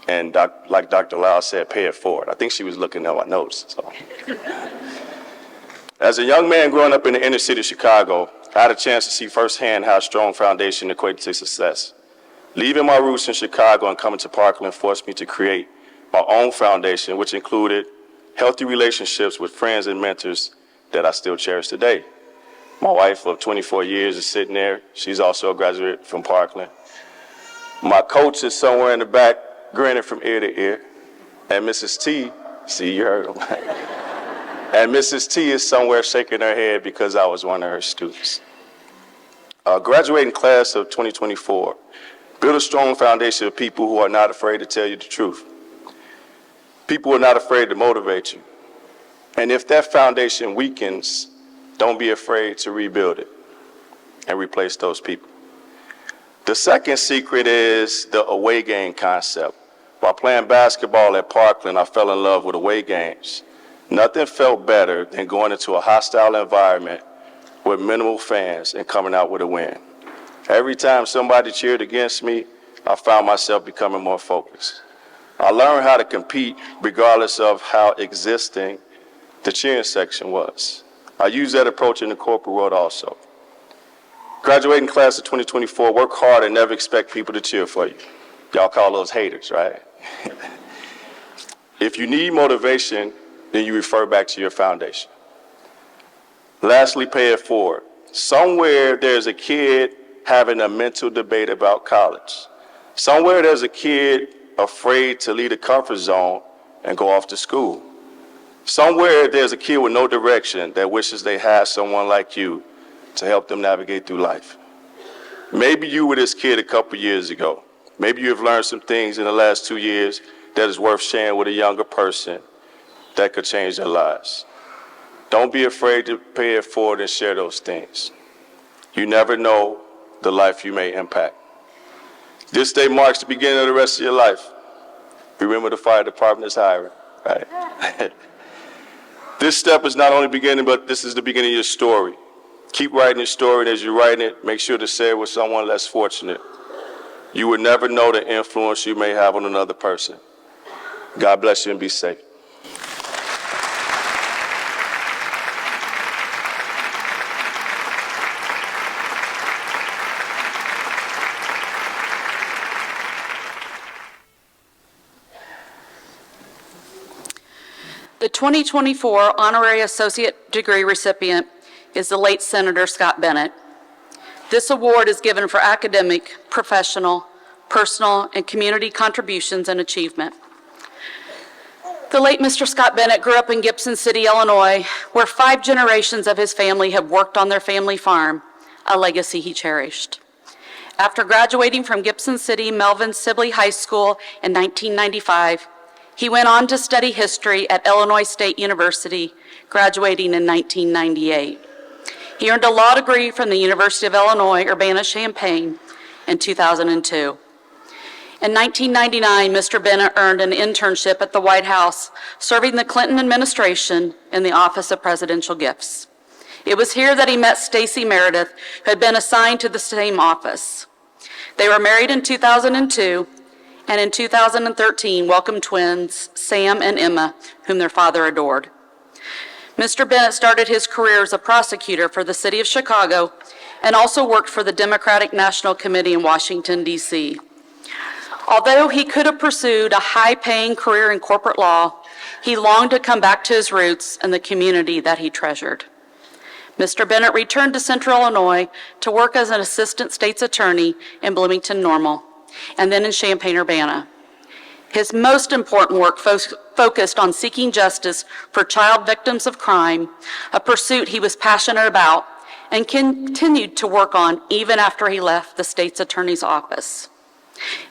and like Dr. Lau said, pay it forward. I think she was looking at my notes. So. As a young man growing up in the inner city of Chicago, I had a chance to see firsthand how a strong foundation equated to success. Leaving my roots in Chicago and coming to Parkland forced me to create my own foundation, which included healthy relationships with friends and mentors that I still cherish today. My wife of 24 years is sitting there. She's also a graduate from Parkland. My coach is somewhere in the back, grinning from ear to ear. And Mrs. T, see, you heard him. And Mrs. T is somewhere shaking her head because I was one of her students. Graduating class of 2024, build a strong foundation of people who are not afraid to tell you the truth. People who are not afraid to motivate you. And if that foundation weakens, don't be afraid to rebuild it and replace those people. The second secret is the away game concept. While playing basketball at Parkland, I fell in love with away games. Nothing felt better than going into a hostile environment with minimal fans and coming out with a win. Every time somebody cheered against me, I found myself becoming more focused. I learned how to compete regardless of how existing the cheering section was. I use that approach in the corporate world also. Graduating class of 2024, work hard and never expect people to cheer for you. Y'all call those haters, right? If you need motivation, then you refer back to your foundation. Lastly, pay it forward. Somewhere there's a kid having a mental debate about college. Somewhere there's a kid afraid to leave the comfort zone and go off to school. Somewhere there's a kid with no direction that wishes they had someone like you to help them navigate through life. Maybe you were this kid a couple years ago. Maybe you have learned some things in the last 2 years that is worth sharing with a younger person that could change their lives. Don't be afraid to pay it forward and share those things. You never know the life you may impact. This day marks the beginning of the rest of your life. Remember, the fire department is hiring, right? This step is not only beginning, but this is the beginning of your story. Keep writing your story, and as you're writing it, make sure to share it with someone less fortunate. You would never know the influence you may have on another person. God bless you and be safe. The 2024 Honorary Associate Degree recipient is the late Senator Scott Bennett. This award is given for academic, professional, personal, and community contributions and achievement. The late Mr. Scott Bennett grew up in Gibson City, Illinois, where 5 generations of his family have worked on their family farm, a legacy he cherished. After graduating from Gibson City Melvin Sibley High School in 1995, he went on to study history at Illinois State University, graduating in 1998. He earned a law degree from the University of Illinois, Urbana-Champaign in 2002. In 1999, Mr. Bennett earned an internship at the White House, serving the Clinton administration in the Office of Presidential Gifts. It was here that he met Stacey Meredith, who had been assigned to the same office. They were married in 2002, and in 2013 welcomed twins, Sam and Emma, whom their father adored. Mr. Bennett started his career as a prosecutor for the city of Chicago and also worked for the Democratic National Committee in Washington, D.C. Although he could have pursued a high-paying career in corporate law, he longed to come back to his roots and the community that he treasured. Mr. Bennett returned to Central Illinois to work as an assistant state's attorney in Bloomington Normal, and then in Champaign-Urbana. His most important work focused on seeking justice for child victims of crime, a pursuit he was passionate about and continued to work on even after he left the state's attorney's office.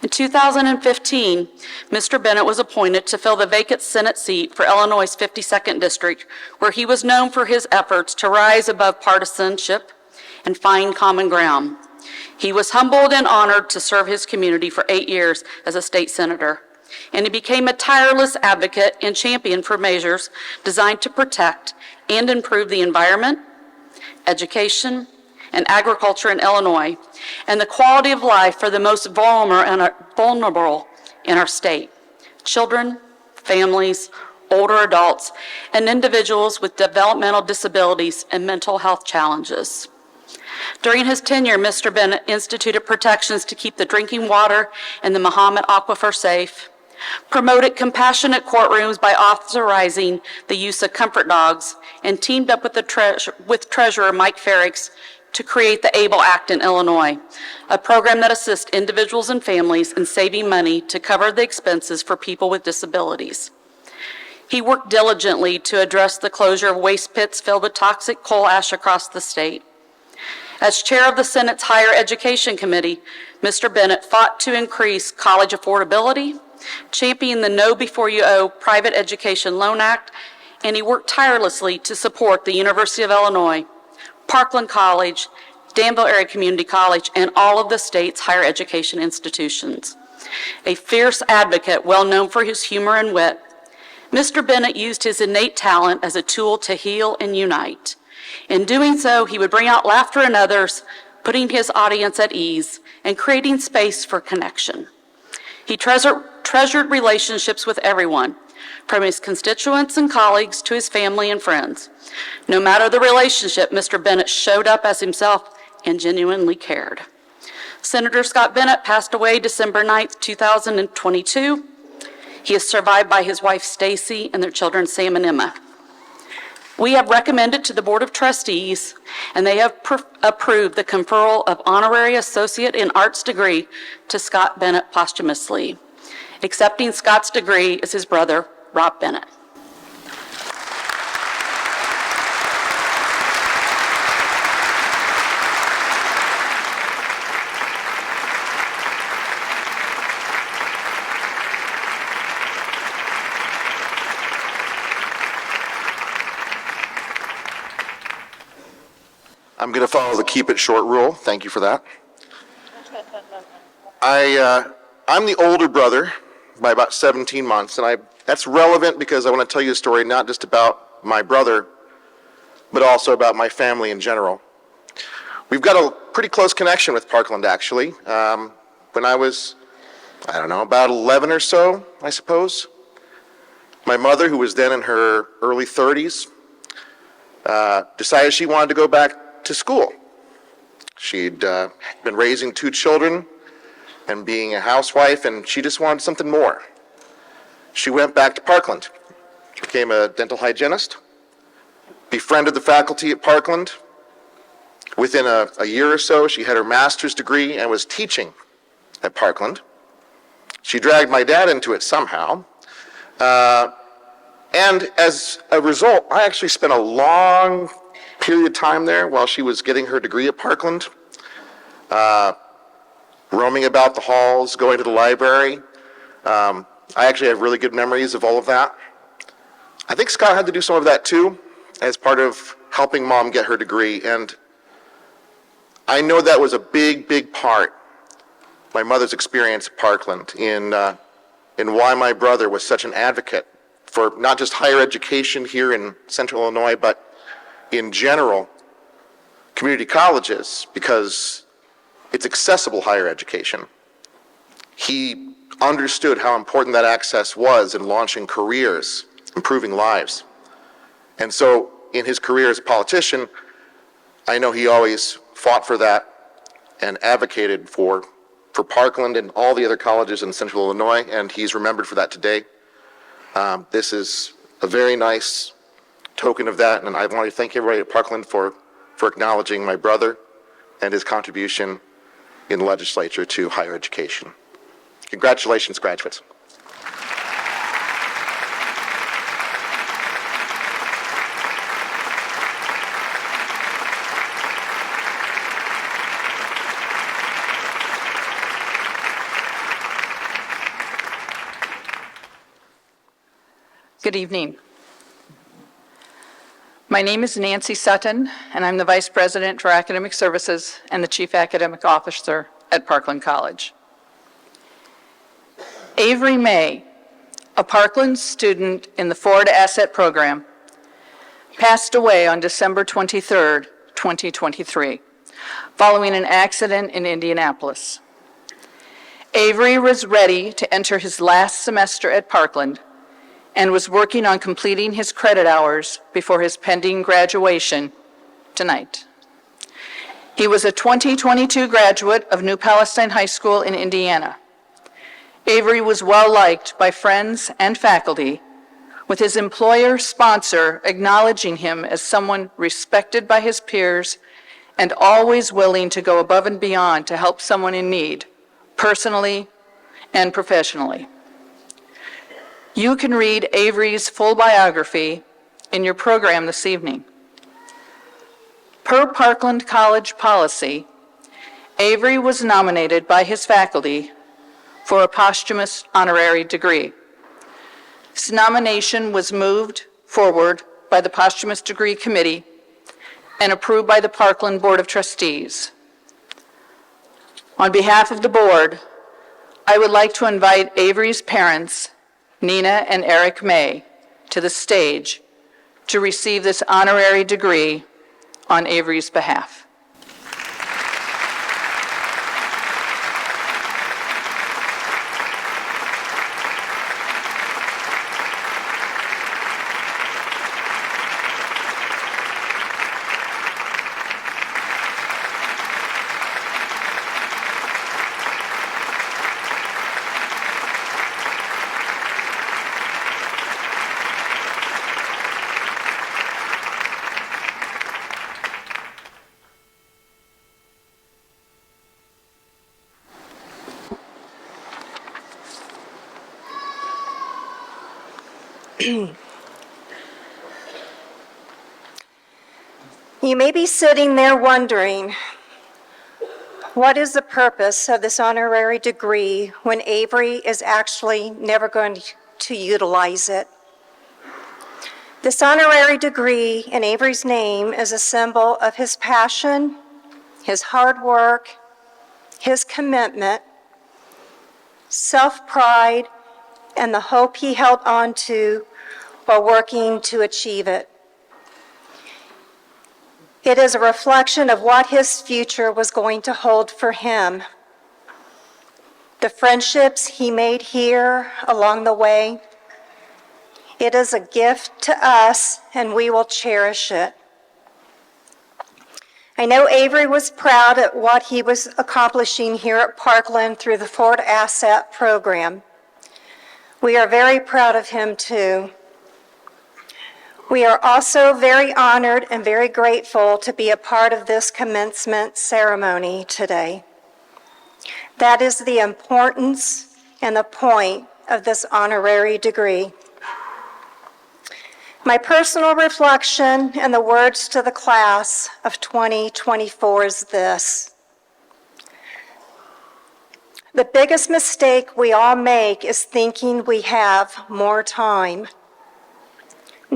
In 2015, Mr. Bennett was appointed to fill the vacant Senate seat for Illinois' 52nd District, where he was known for his efforts to rise above partisanship and find common ground. He was humbled and honored to serve his community for 8 years as a state senator, and he became a tireless advocate and champion for measures designed to protect and improve the environment, education, and agriculture in Illinois, and the quality of life for the most vulnerable in our state: children, families, older adults, and individuals with developmental disabilities and mental health challenges. During his tenure, Mr. Bennett instituted protections to keep the drinking water and the Mahomet Aquifer safe, promoted compassionate courtrooms by authorizing the use of comfort dogs, and teamed up with Treasurer Mike Ferricks to create the ABLE Act in Illinois, a program that assists individuals and families in saving money to cover the expenses for people with disabilities. He worked diligently to address the closure of waste pits filled with toxic coal ash across the state. As chair of the Senate's Higher Education Committee, Mr. Bennett fought to increase college affordability, championed the Know Before You Owe Private Education Loan Act, and he worked tirelessly to support the University of Illinois, Parkland College, Danville Area Community College, and all of the state's higher education institutions. A fierce advocate, well known for his humor and wit, Mr. Bennett used his innate talent as a tool to heal and unite. In doing so, he would bring out laughter in others, putting his audience at ease and creating space for connection. He treasured relationships with everyone, from his constituents and colleagues to his family and friends. No matter the relationship, Mr. Bennett showed up as himself and genuinely cared. Senator Scott Bennett passed away December 9th, 2022. He is survived by his wife Stacy and their children Sam and Emma. We have recommended to the Board of Trustees, and they have approved the conferral of Honorary Associate in Arts degree to Scott Bennett posthumously. Accepting Scott's degree is his brother, Rob Bennett. I'm going to follow the keep it short rule. Thank you for that. I'm the older brother by about 17 months, and that's relevant because I want to tell you a story not just about my brother, but also about my family in general. We've got a pretty close connection with Parkland, actually. When I was, about 11 or so, I suppose, my mother, who was then in her early 30s, decided she wanted to go back to school. She'd been raising 2 children and being a housewife, and she just wanted something more. She went back to Parkland, became a dental hygienist, befriended the faculty at Parkland. Within a year or so, she had her master's degree and was teaching at Parkland. She dragged my dad into it somehow. And as a result, I actually spent a long period of time there while she was getting her degree at Parkland, roaming about the halls, going to the library. I actually have really good memories of all of that. I think Scott had to do some of that too, as part of helping Mom get her degree, and I know that was a big, big part, my mother's experience at Parkland, in why my brother was such an advocate for not just higher education here in Central Illinois, but in general, community colleges, because it's accessible higher education. He understood how important that access was in launching careers, improving lives. And so in his career as a politician, I know he always fought for that and advocated for Parkland and all the other colleges in Central Illinois, and he's remembered for that today. This is a very nice token of that, and I want to thank everybody at Parkland for acknowledging my brother and his contribution in the legislature to higher education. Congratulations, graduates. Good evening. My name is Nancy Sutton, and I'm the Vice President for Academic Services and the Chief Academic Officer at Parkland College. Avery May, a Parkland student in the Forward Asset Program, passed away on December 23rd, 2023, following an accident in Indianapolis. Avery was ready to enter his last semester at Parkland and was working on completing his credit hours before his pending graduation tonight. He was a 2022 graduate of New Palestine High School in Indiana. Avery was well liked by friends and faculty, with his employer sponsor acknowledging him as someone respected by his peers and always willing to go above and beyond to help someone in need, personally and professionally. You can read Avery's full biography in your program this evening. Per Parkland College policy, Avery was nominated by his faculty for a posthumous honorary degree. This nomination was moved forward by the Posthumous Degree Committee and approved by the Parkland Board of Trustees. On behalf of the board, I would like to invite Avery's parents, Nina and Eric May, to the stage to receive this honorary degree on Avery's behalf. You may be sitting there wondering, what is the purpose of this honorary degree when Avery is actually never going to utilize it? This honorary degree in Avery's name is a symbol of his passion, his hard work, his commitment, self-pride, and the hope he held on to while working to achieve it. It is a reflection of what his future was going to hold for him. The friendships he made here along the way, it is a gift to us, and we will cherish it. I know Avery was proud at what he was accomplishing here at Parkland through the Forward Asset program. We are very proud of him too. We are also very honored and very grateful to be a part of this commencement ceremony today. That is the importance and the point of this honorary degree. My personal reflection and the words to the class of 2024 is this: the biggest mistake we all make is thinking we have more time.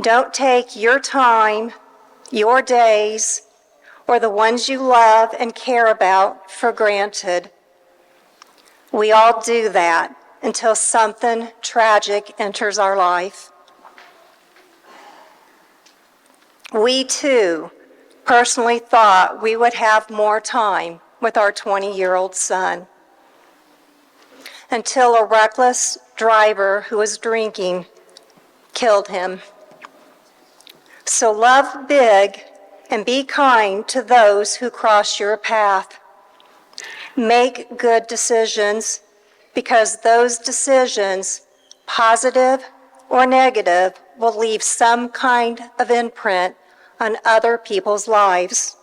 Don't take your time, your days, or the ones you love and care about for granted. We all do that until something tragic enters our life. We too personally thought we would have more time with our 20-year-old son until a reckless driver who was drinking killed him. So love big and be kind to those who cross your path. Make good decisions, because those decisions, positive or negative, will leave some kind of imprint on other people's lives.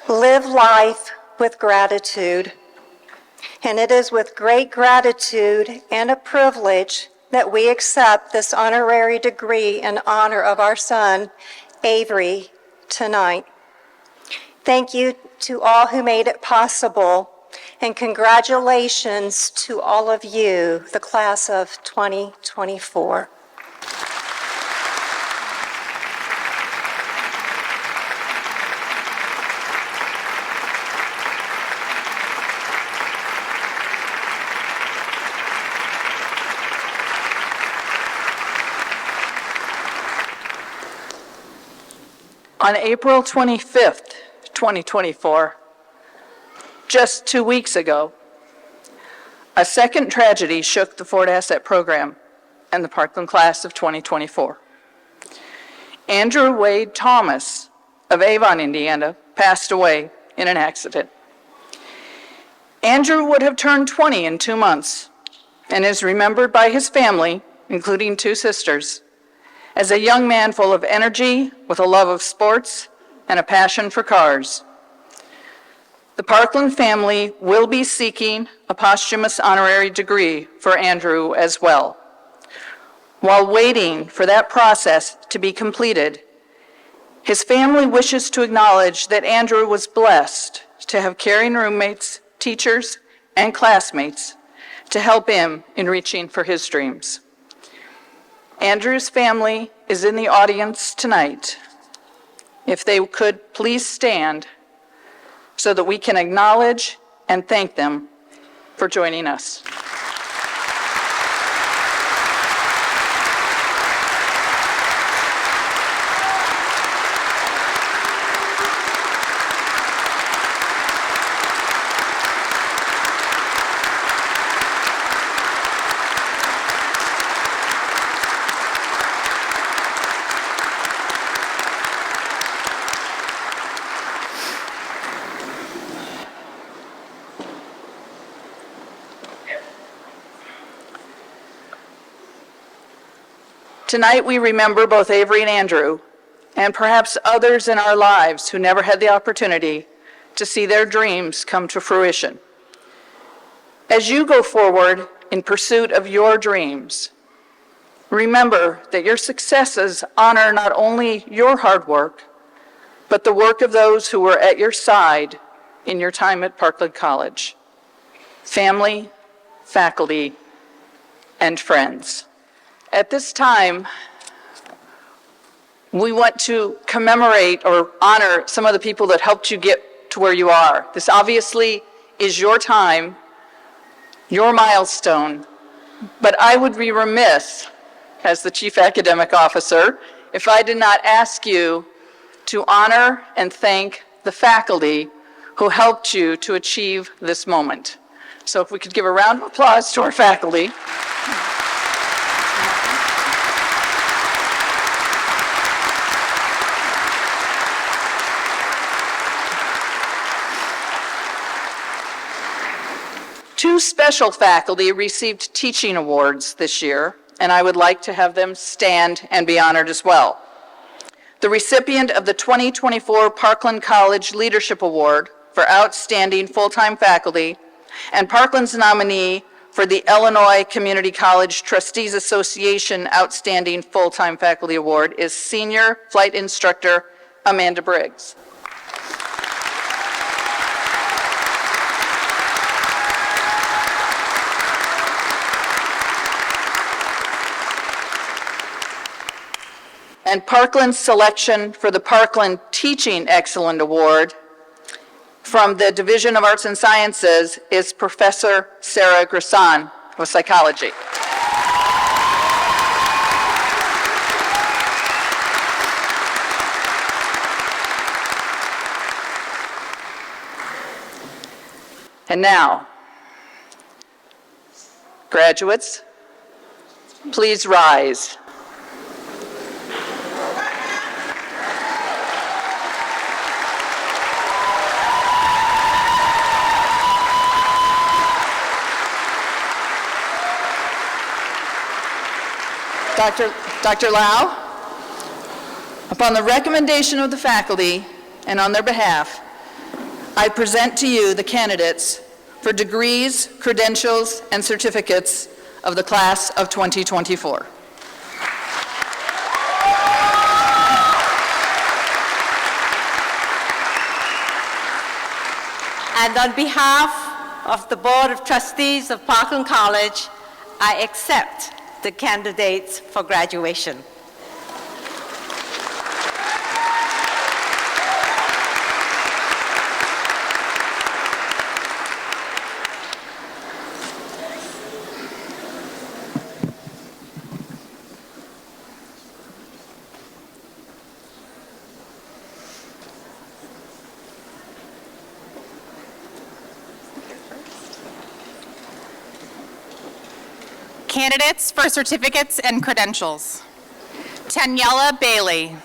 Live life with gratitude. And it is with great gratitude and a privilege that we accept this honorary degree in honor of our son, Avery, tonight. Thank you to all who made it possible, and congratulations to all of you, the class of 2024. On April 25th, 2024, just 2 weeks ago, a second tragedy shook the Forward Asset program and the Parkland class of 2024. Andrew Wade Thomas of Avon, Indiana, passed away in an accident. Andrew would have turned 20 in 2 months and is remembered by his family, including 2 sisters, as a young man full of energy, with a love of sports and a passion for cars. The Parkland family will be seeking a posthumous honorary degree for Andrew as well. While waiting for that process to be completed, his family wishes to acknowledge that Andrew was blessed to have caring roommates, teachers, and classmates to help him in reaching for his dreams. Andrew's family is in the audience tonight, if they could please stand so that we can acknowledge and thank them for joining us. Tonight, we remember both Avery and Andrew, and perhaps others in our lives who never had the opportunity to see their dreams come to fruition. As you go forward in pursuit of your dreams, remember that your successes honor not only your hard work, but the work of those who were at your side in your time at Parkland College. Family, faculty, and friends. At this time, we want to commemorate or honor some of the people that helped you get to where you are. This obviously is your time, your milestone, but I would be remiss as the Chief Academic Officer if I did not ask you to honor and thank the faculty who helped you to achieve this moment. So if we could give a round of applause to our faculty. Two special faculty received teaching awards this year, and I would like to have them stand and be honored as well. The recipient of the 2024 Parkland College Leadership Award for Outstanding Full-Time Faculty, and Parkland's nominee for the Illinois Community College Trustees Association Outstanding Full-Time Faculty Award is Senior Flight Instructor Amanda Briggs. And Parkland's selection for the Parkland Teaching Excellent Award from the Division of Arts and Sciences is Professor Sarah Grisson of Psychology. And now, graduates, please rise. Dr. Lau, upon the recommendation of the faculty and on their behalf, I present to you the candidates for degrees, credentials, and certificates of the class of 2024. And on behalf of the Board of Trustees of Parkland College, I accept the candidates for graduation. Candidates for certificates and credentials. Tanyella Bailey.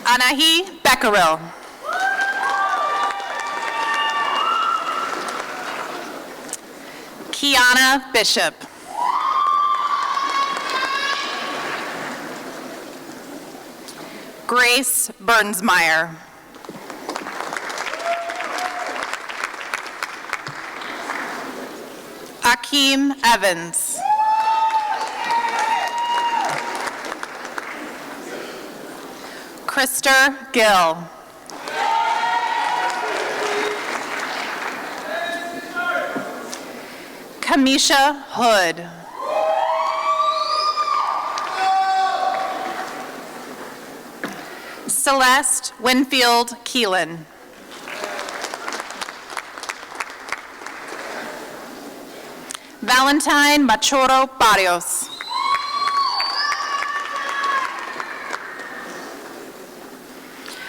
Anahi Becquerel. Kiana Bishop. Grace Burnsmeyer. Akeem Evans. Krister Gill. Kamisha Hood. Celeste Winfield Keelan. Valentine Machoro Barrios.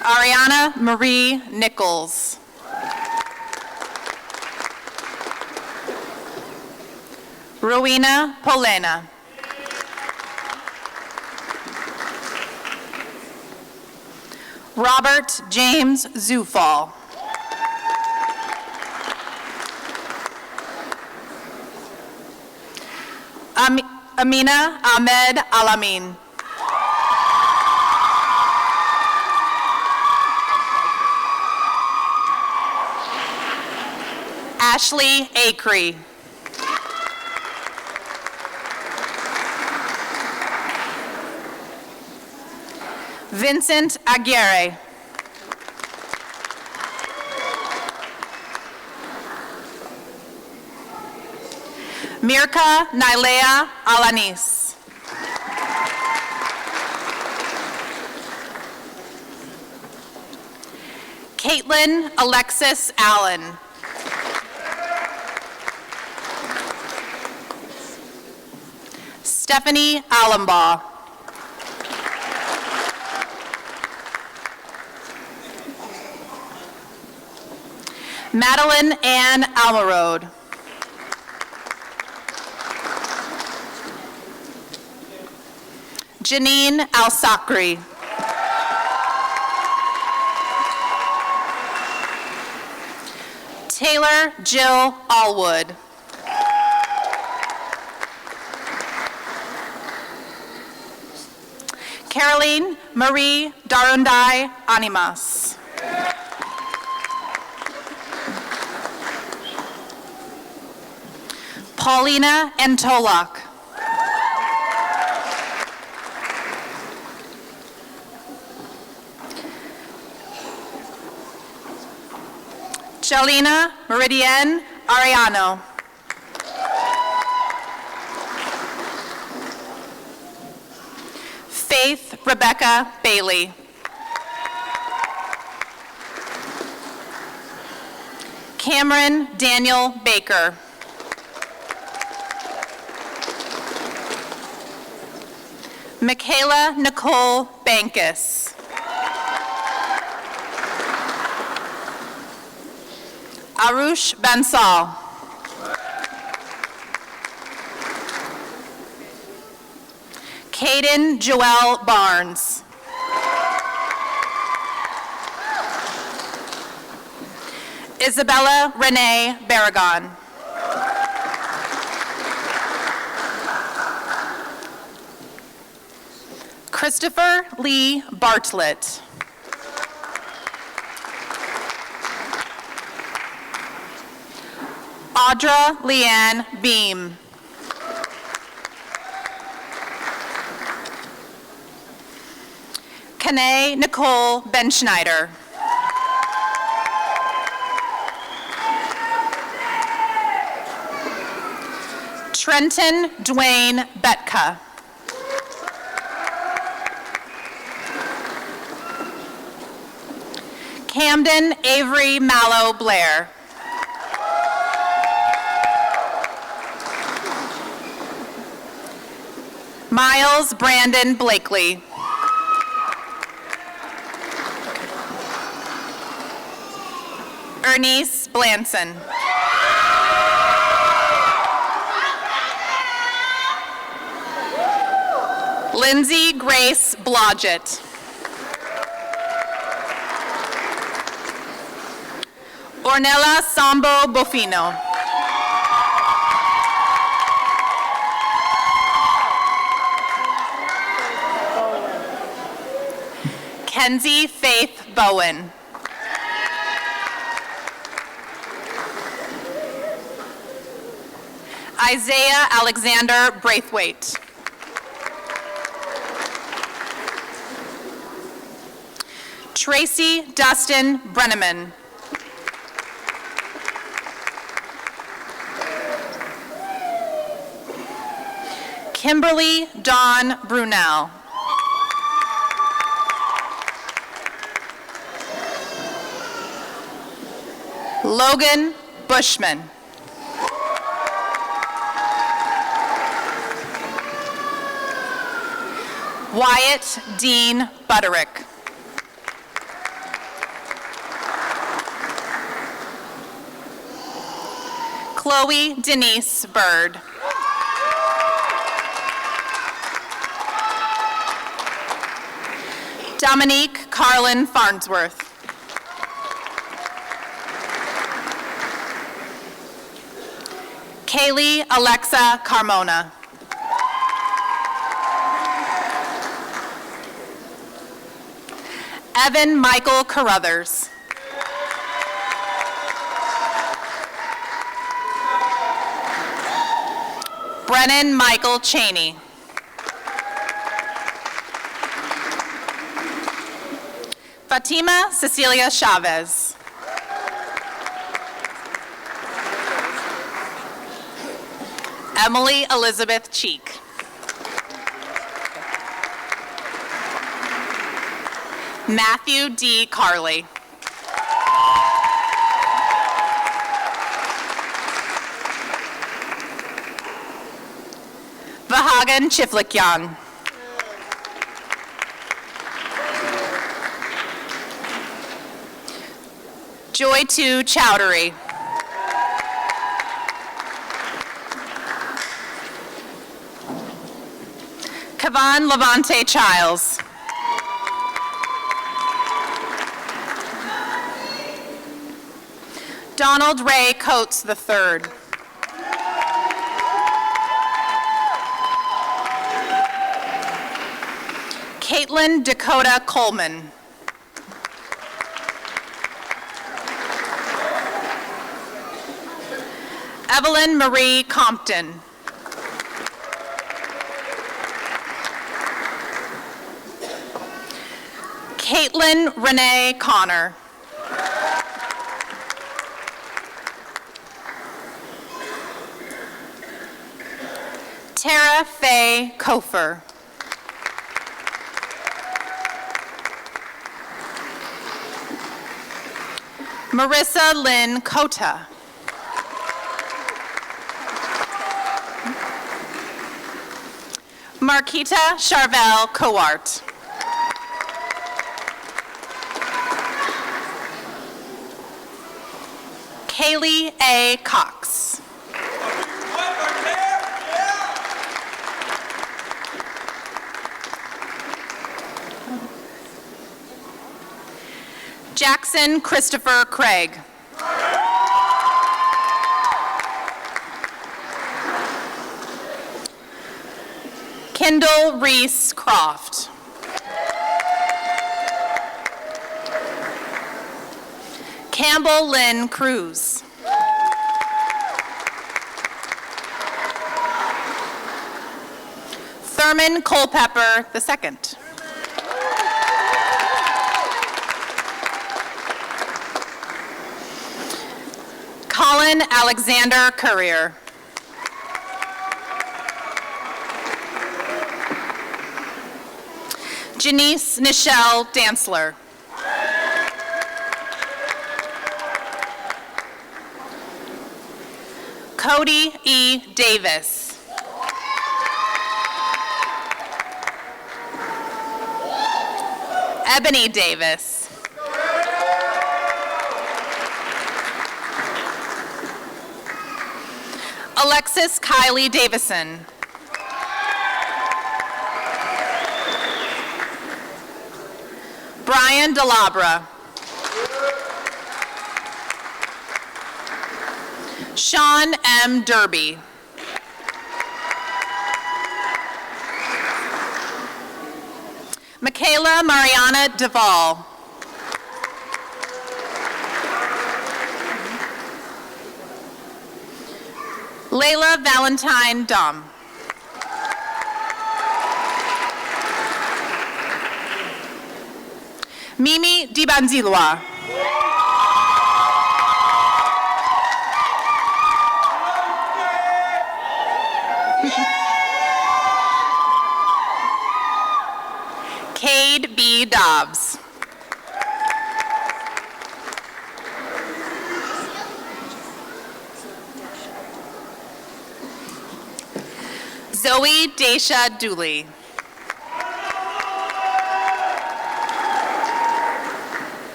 Ariana Marie Nichols. Rowena Polena. Robert James Zufall. Amina Ahmed Alamin. Ashley Acree. Vincent Aguirre. Mirka Nailea Alanis. Caitlin Alexis Allen. Stephanie Allenbaugh. Madeline Ann Almarode. Janine Al-Sakri. Taylor Jill Allwood. Caroline Marie Darundai Animas. Paulina Antolak. Jalina Meridienne Ariano. Faith Rebecca Bailey. Cameron Daniel Baker. Michaela Nicole Bankus. Arush Bansal. Caden Joelle Barnes. Isabella Renee Barragon. Christopher Lee Bartlett. Audra Leanne Beam. Kanae Nicole Benschneider. Trenton Dwayne Betka. Camden Avery Mallow Blair. Miles Brandon Blakely. Ernice Blanson. Lindsay Grace Blodgett. Ornella Sambo Bofino. Kenzie Faith Bowen. Isaiah Alexander Braithwaite. Tracy Dustin Brenneman. Kimberly Dawn Brunel. Logan Bushman. Wyatt Dean Butterick. Chloe Denise Bird. Dominique Carlin Farnsworth. Kaylee Alexa Carmona. Evan Michael Carruthers. Brennan Michael Cheney. Fatima Cecilia Chavez. Emily Elizabeth Cheek. Matthew D. Carley. Vahagan Chiflikyan. Joy 2 Chowdhury. Kavan Levante Childs. Donald Ray Coates III. Caitlin Dakota Coleman. Evelyn Marie Compton. Caitlin Renee Connor. Tara Faye Kofer. Marissa Lynn Cota. Marquita Charvel Coart. Kaylee A. Cox. Jackson Christopher Craig. Kendall Reese Croft. Campbell Lynn Cruz. Thurman Culpepper II. Colin Alexander Courier. Janice Nichelle Dantzler. Cody E. Davis. Ebony Davis. Alexis Kylie Davison. Brian Delabra. Sean M. Derby. Michaela Mariana Duvall. Layla Valentine Dom. Mimi Dibanzilwa. Cade B. Dobbs. Zoe Daisha Dooley.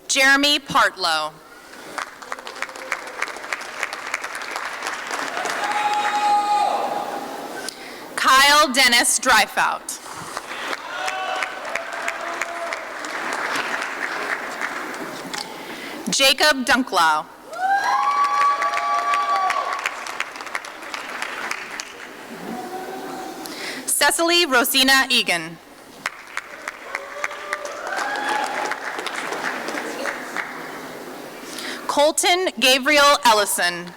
Jeremy Partlow. Kyle Dennis Dryfout. Jacob Dunklau. Cecily Rosina Egan. Colton Gabriel Ellison.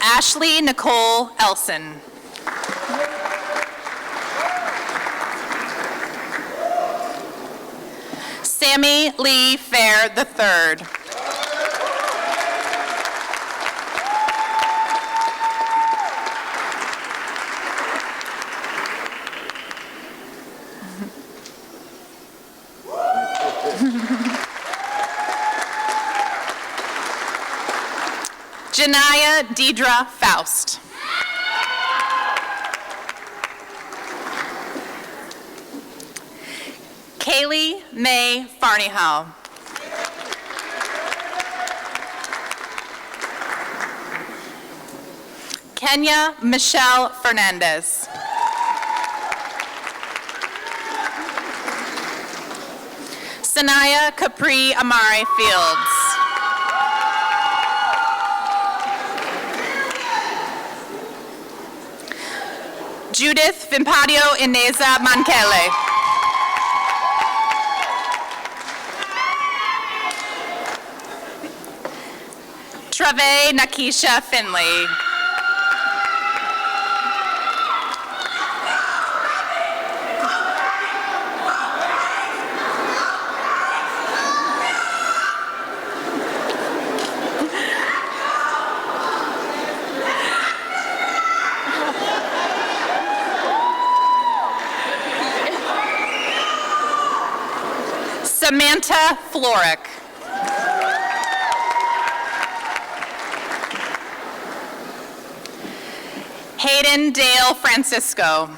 Ashley Nicole Elson. Sammy Lee Fair III. Janaya Deidre Faust. Kaylee May Farneyhow. Kenya Michelle Fernandez. Sanaya Capri Amari Fields. Judith Vimpadio Ineza Mankele. Treve Nakisha Finley. Samantha Florick. Hayden Dale Francisco.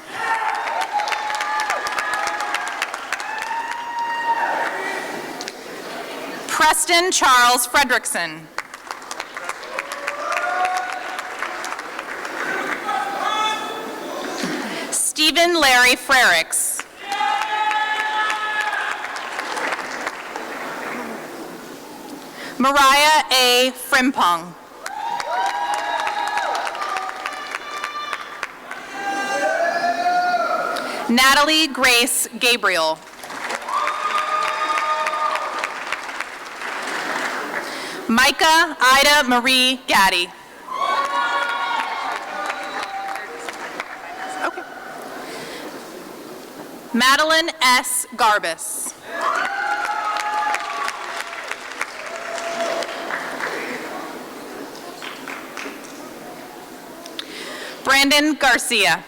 Preston Charles Fredrickson. Stephen Larry Frericks. Mariah A. Frimpong. Natalie Grace Gabriel. Micah Ida Marie Gaddy. Okay. Madeline S. Garbus. Brandon Garcia.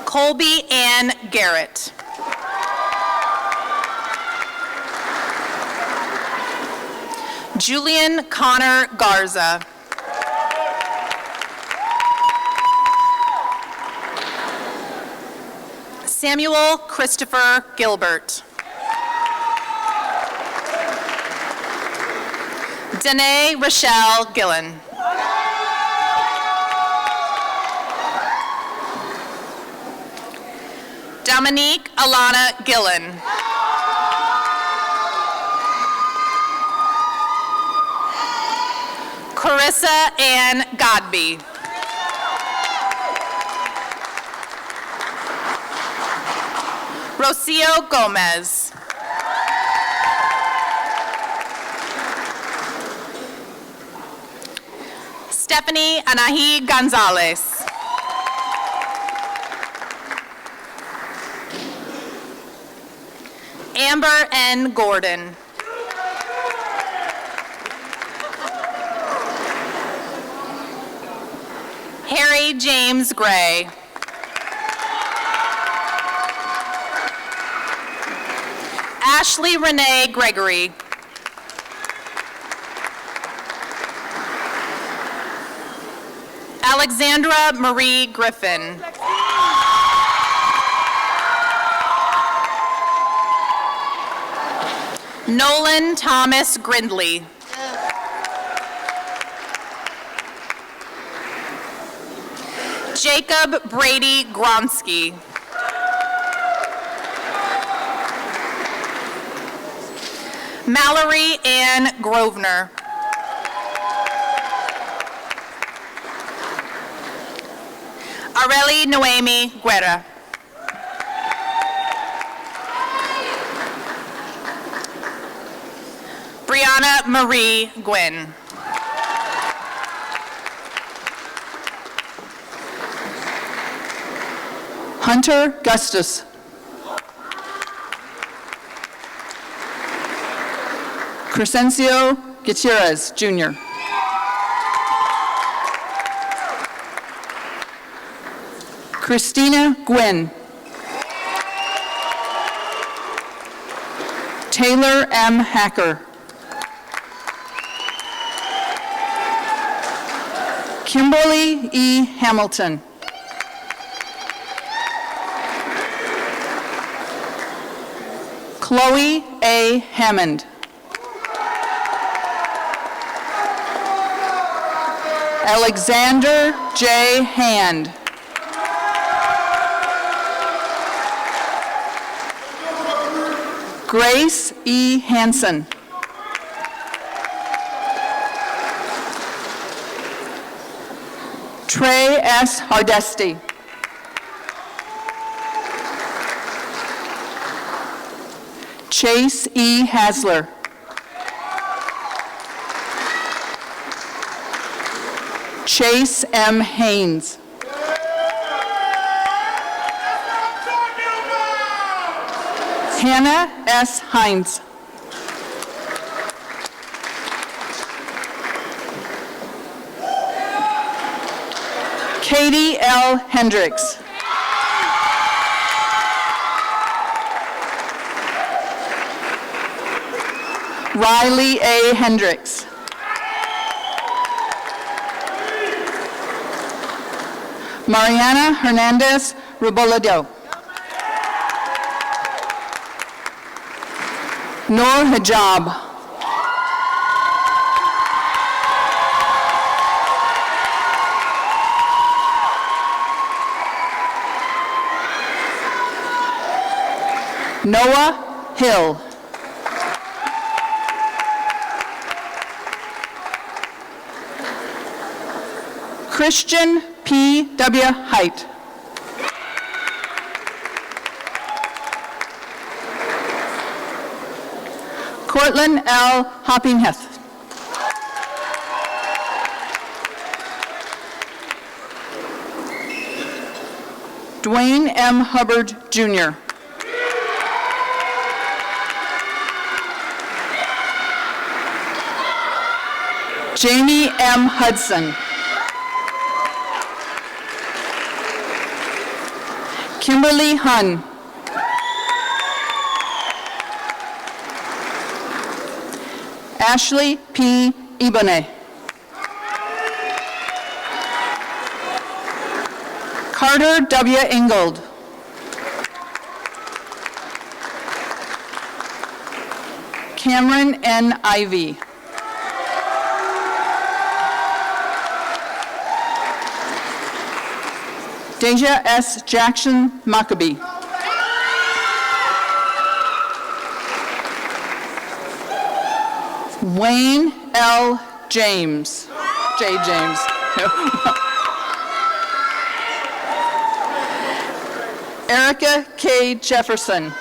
Colby Ann Garrett. Julian Connor Garza. Samuel Christopher Gilbert. Danae Rochelle Gillen. Dominique Alana Gillen. Carissa Ann Godby. Rocio Gomez. Stephanie Anahi Gonzalez. Amber N. Gordon. Harry James Gray. Ashley Renee Gregory. Alexandra Marie Griffin. Nolan Thomas Grindley. Jacob Brady Gronsky. Mallory Ann Grosvenor. Areli Noemi Guerra. Brianna Marie Gwynn. Hunter Gustus. Crescencio Gutierrez, Jr. Christina Gwynn. Taylor M. Hacker. Kimberly E. Hamilton. Chloe A. Hammond. Alexander J. Hand. Grace E. Hansen. Trey S. Hardesty. Chase E. Hasler. Chase M. Haynes. Hannah S. Hines. Katie L. Hendricks. Riley A. Hendricks. Mariana Hernandez Rebolado. Noor Hijab. Noah Hill. Christian P. W. Height. Cortland L. Hoppingheth. Dwayne M. Hubbard, Jr. Jamie M. Hudson. Kimberly Hun. Ashley P. Ibane. Carter W. Ingold. Cameron N. Ivy. Deja S. Jackson Maccabee. Wayne L. James. J. James. Erica K. Jefferson.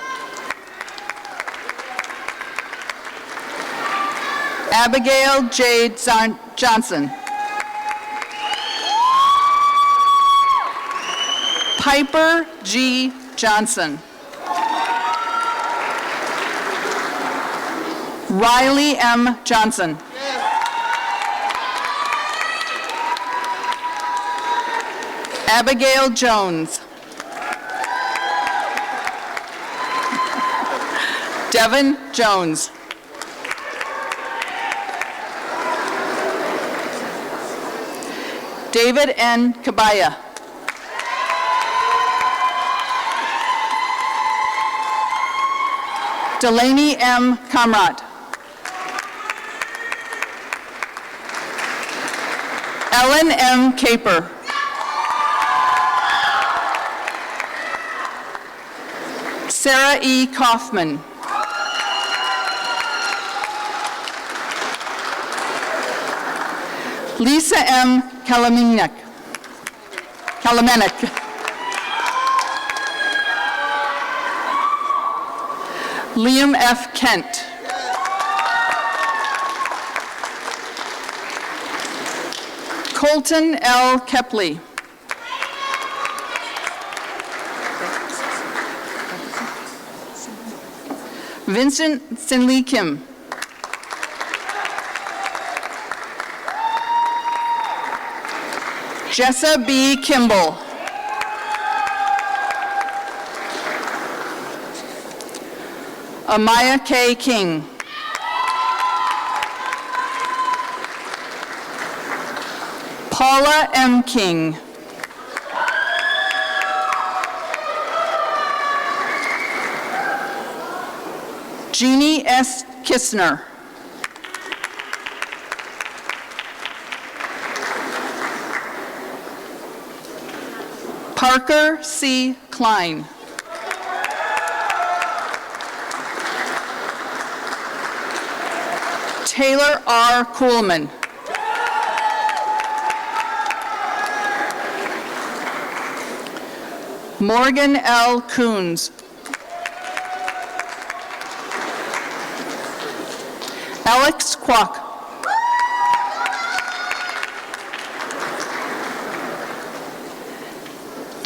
Abigail J. Johnson. Piper G. Johnson. Riley M. Johnson. Abigail Jones. Devin Jones. David N. Kabaya. Delaney M. Kamrat. Ellen M. Caper. Sarah E. Kaufman. Lisa M. Kalamenek. Liam F. Kent. Colton L. Kepley. Vincent Sinley Kim. Jessa B. Kimball. Amaya K. King. Paula M. King. Jeannie S. Kistner. Parker C. Klein. Taylor R. Kuhlman. Morgan L. Coons. Alex Kwok.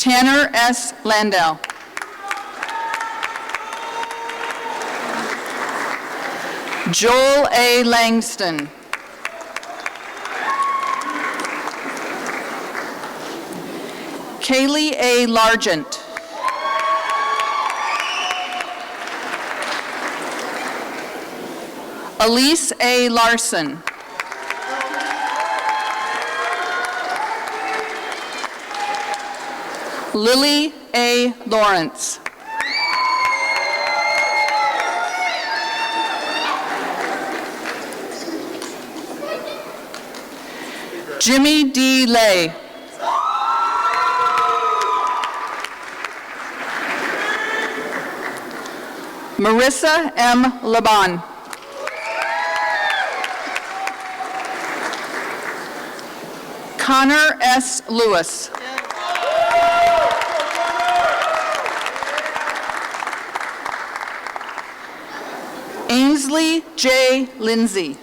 Tanner S. Landau. Joel A. Langston. Kaylee A. Largent. Elise A. Larson. Lily A. Lawrence. Jimmy D. Lay. Marissa M. Laban. Connor S. Lewis. Ainsley J. Lindsay.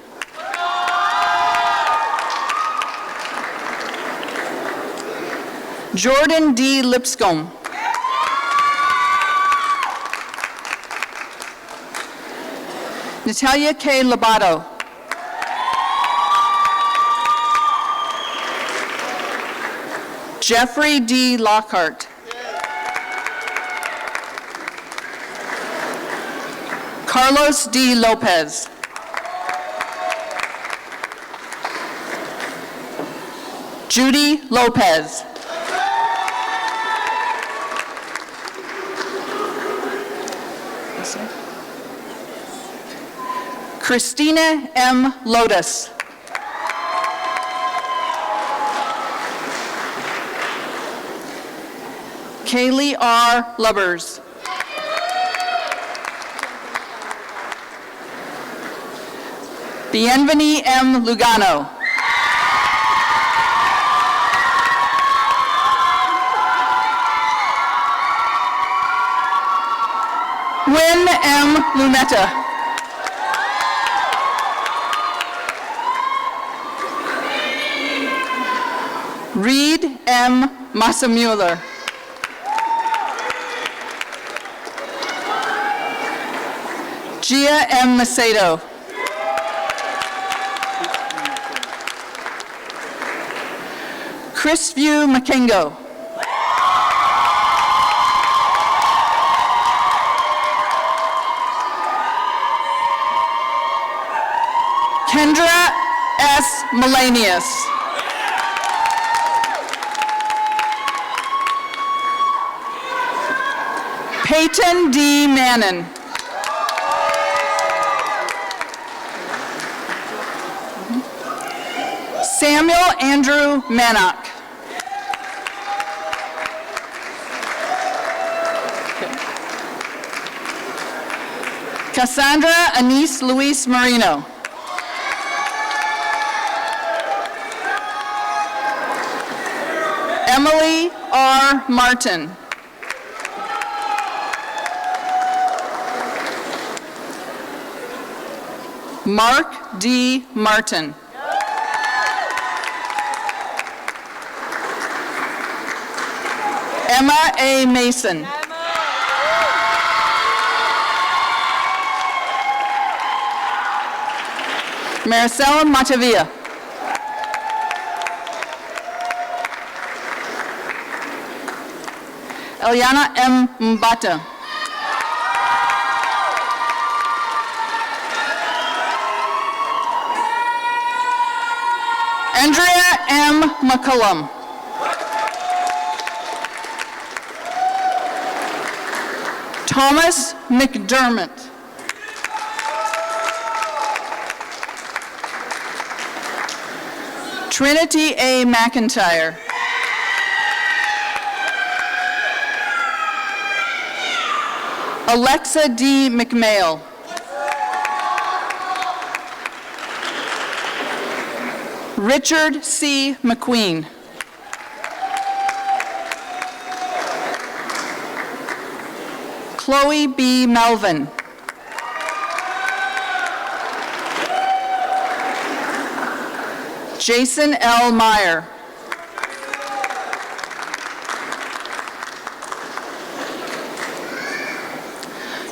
Jordan D. Lipscomb. Natalia K. Labato. Jeffrey D. Lockhart. Carlos D. Lopez. Judy Lopez. Christina M. Lotus. Kaylee R. Lubbers. Bienvenue M. Lugano. Win M. Lunetta. Reed M. Massamuller. Gia M. Macedo. Chrisview Makengo. Kendra S. Melanius. Peyton D. Mannon. Samuel Andrew Mannock. Cassandra Anise Luis Marino. Emily R. Martin. Mark D. Martin. Emma A. Mason. Maricela Matavia. Eliana M. Mbata. Andrea M. McCullum. Thomas McDermott. Trinity A. McIntyre. Alexa D. McMail. Richard C. McQueen. Chloe B. Melvin. Jason L. Meyer.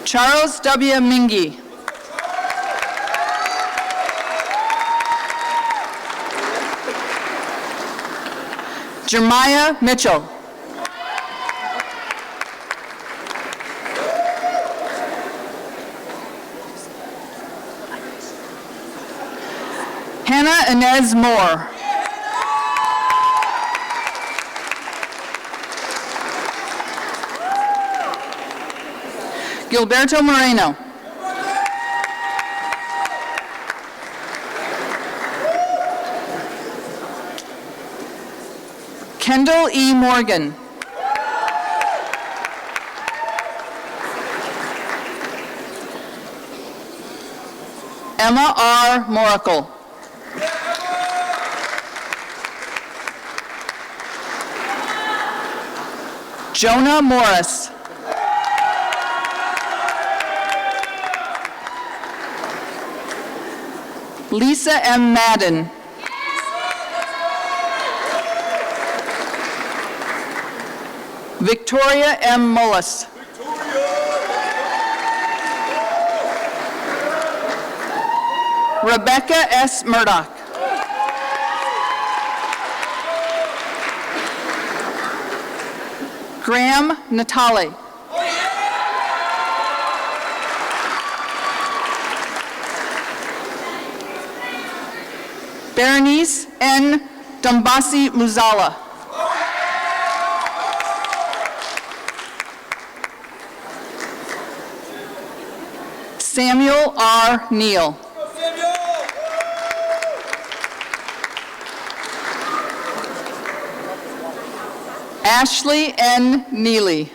Charles W. Mingy. Jeremiah Mitchell. Hannah Inez Moore. Gilberto Moreno. Kendall E. Morgan. Emma R. Moracle. Jonah Morris. Lisa M. Madden. Victoria M. Mullis. Rebecca S. Murdoch. Graham Natali. Berenice N. Dombasi Muzala. Samuel R. Neal. Ashley N. Neely.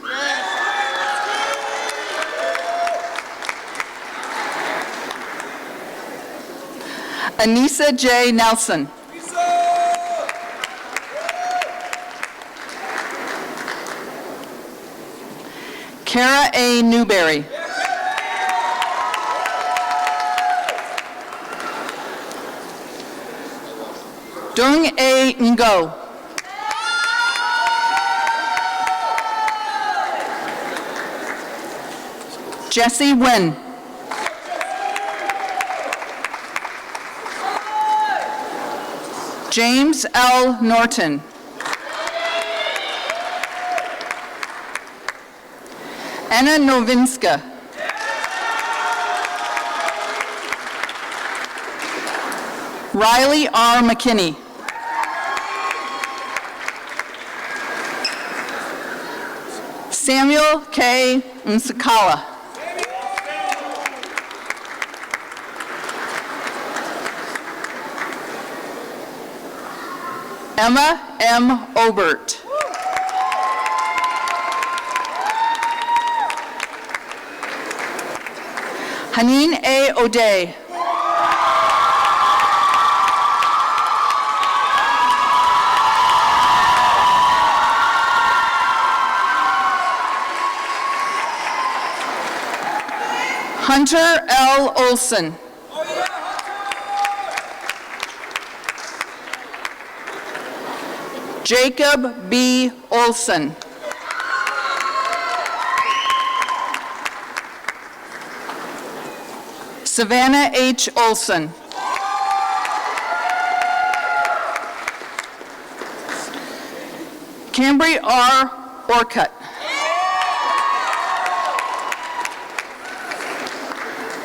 Anissa J. Nelson. Kara A. Newberry. Dung A. Ngo. Jesse Nguyen. James L. Norton. Anna Novinska. Riley R. McKinney. Samuel K. Nsakala. Emma M. Obert. Haneen A. O'Day. Hunter L. Olson. Jacob B. Olson. Savannah H. Olson. Cambry R. Orcutt.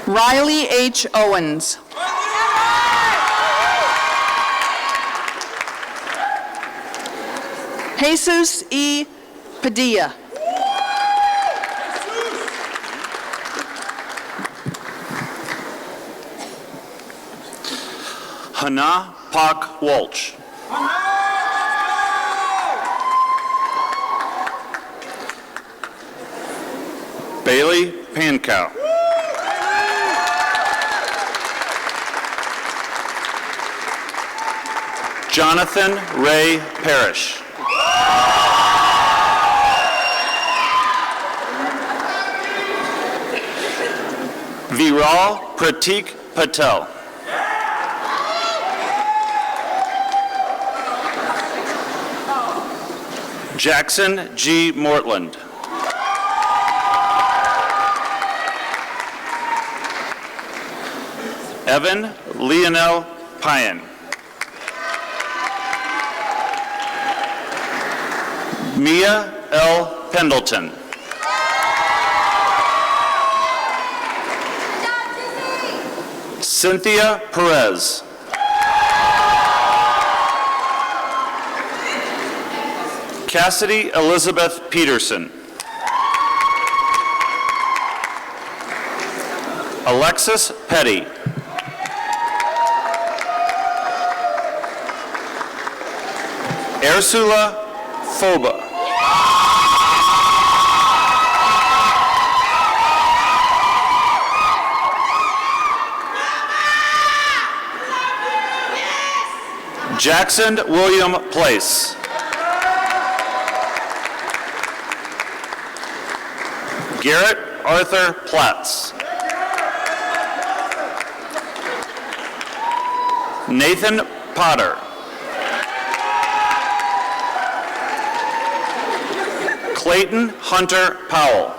Riley H. Owens. Jesus E. Padilla. Hannah Pak Walsh. Bailey Pankow. Jonathan Ray Parrish. Viral Pratik Patel. Jackson G. Mortland. Evan Leonel Pyan. Mia L. Pendleton. Cynthia Perez. Cassidy Elizabeth Peterson. Alexis Petty. Ursula Foba. Jackson William Place. Garrett Arthur Platts. Nathan Potter. Clayton Hunter Powell.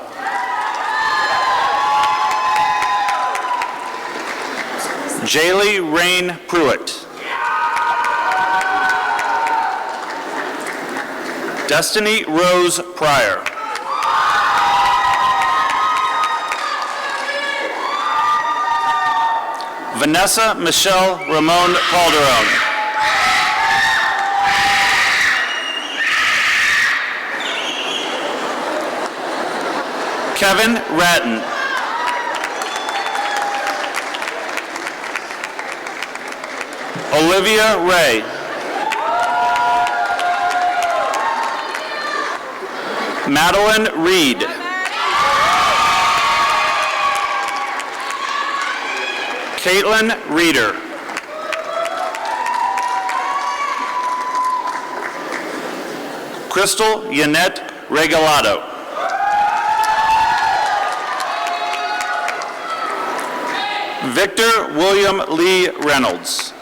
Jaylee Rain Pruitt. Destiny Rose Pryor. Vanessa Michelle Ramon Calderon. Kevin Ratton. Olivia Ray. Madeline Reed. Caitlin Reeder. Crystal Yanette Regalado. Victor William Lee Reynolds.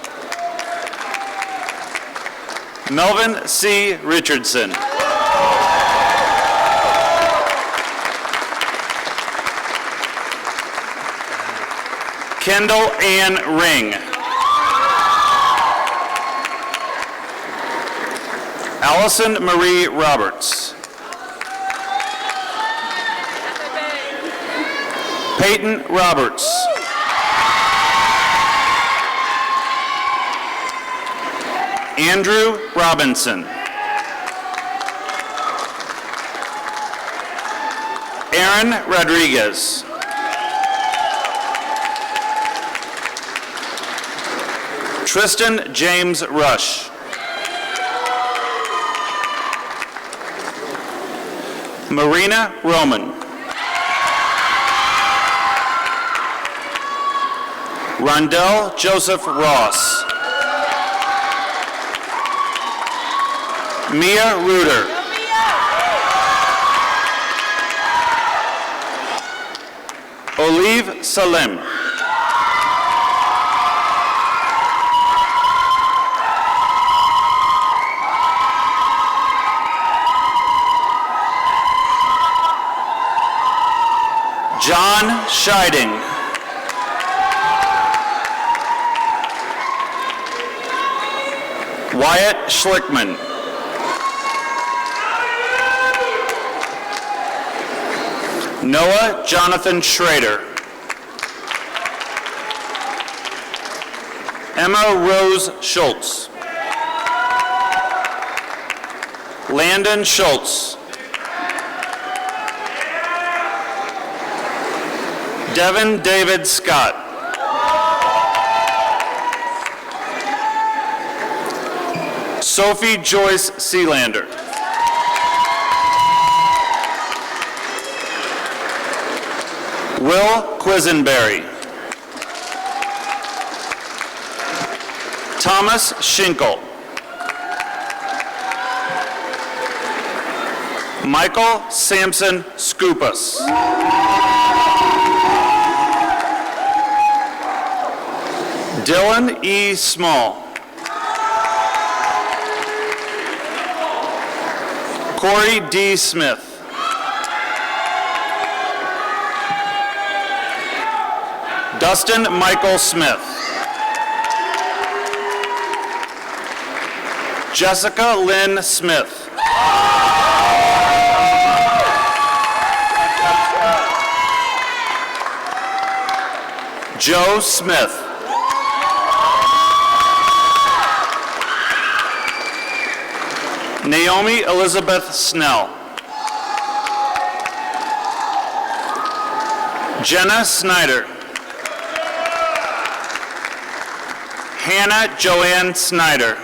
Melvin C. Richardson. Kendall Ann Ring. Allison Marie Roberts. Peyton Roberts. Andrew Robinson. Aaron Rodriguez. Tristan James Rush. Marina Roman. Rondell Joseph Ross. Mia Reuter. Olive Salem. John Scheiding. Wyatt Schlickman. Noah Jonathan Schrader. Emma Rose Schultz. Landon Schultz. Devin David Scott. Sophie Joyce Sealander. Will Quisenberry. Thomas Schinkel. Michael Sampson Skupas. Dylan E. Small. Corey D. Smith. Dustin Michael Smith. Jessica Lynn Smith. Joe Smith. Naomi Elizabeth Snell. Jenna Snyder. Hannah Joanne Snyder.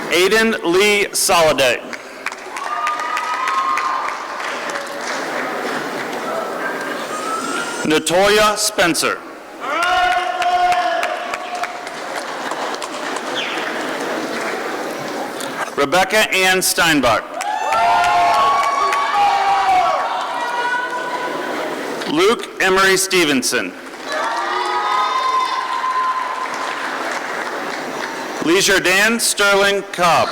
Aiden Lee Soliday. Natoya Spencer. Rebecca Ann Steinbach. Luke Emery Stevenson. Leisure Dan Sterling Cobb.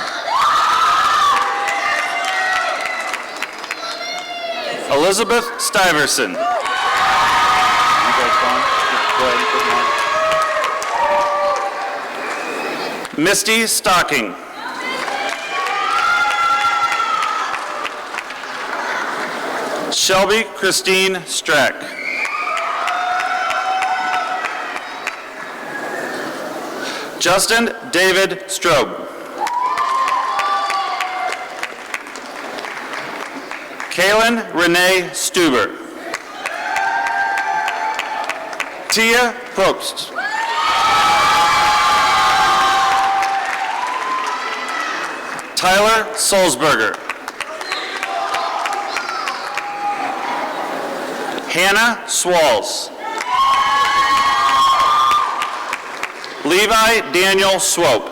Elizabeth Stiverson. Misty Stocking. Shelby Christine Strack. Justin David Strobe. Kaylin Renee Stuber. Tia Probst. Tyler Solzberger. Hannah Swalls. Levi Daniel Swope.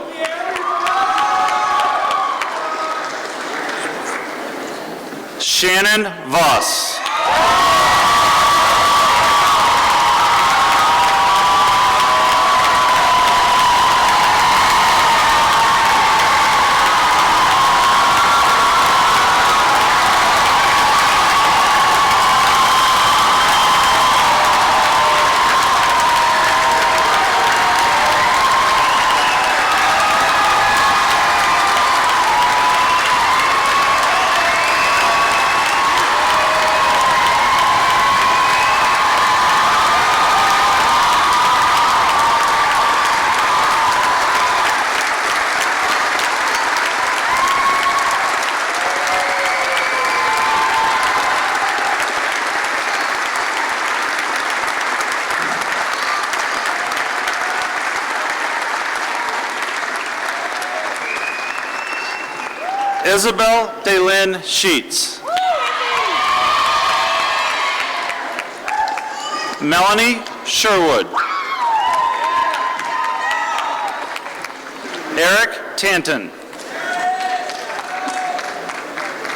Shannon Voss. Isabel Delyn Sheets. Melanie Sherwood. Eric Tanton.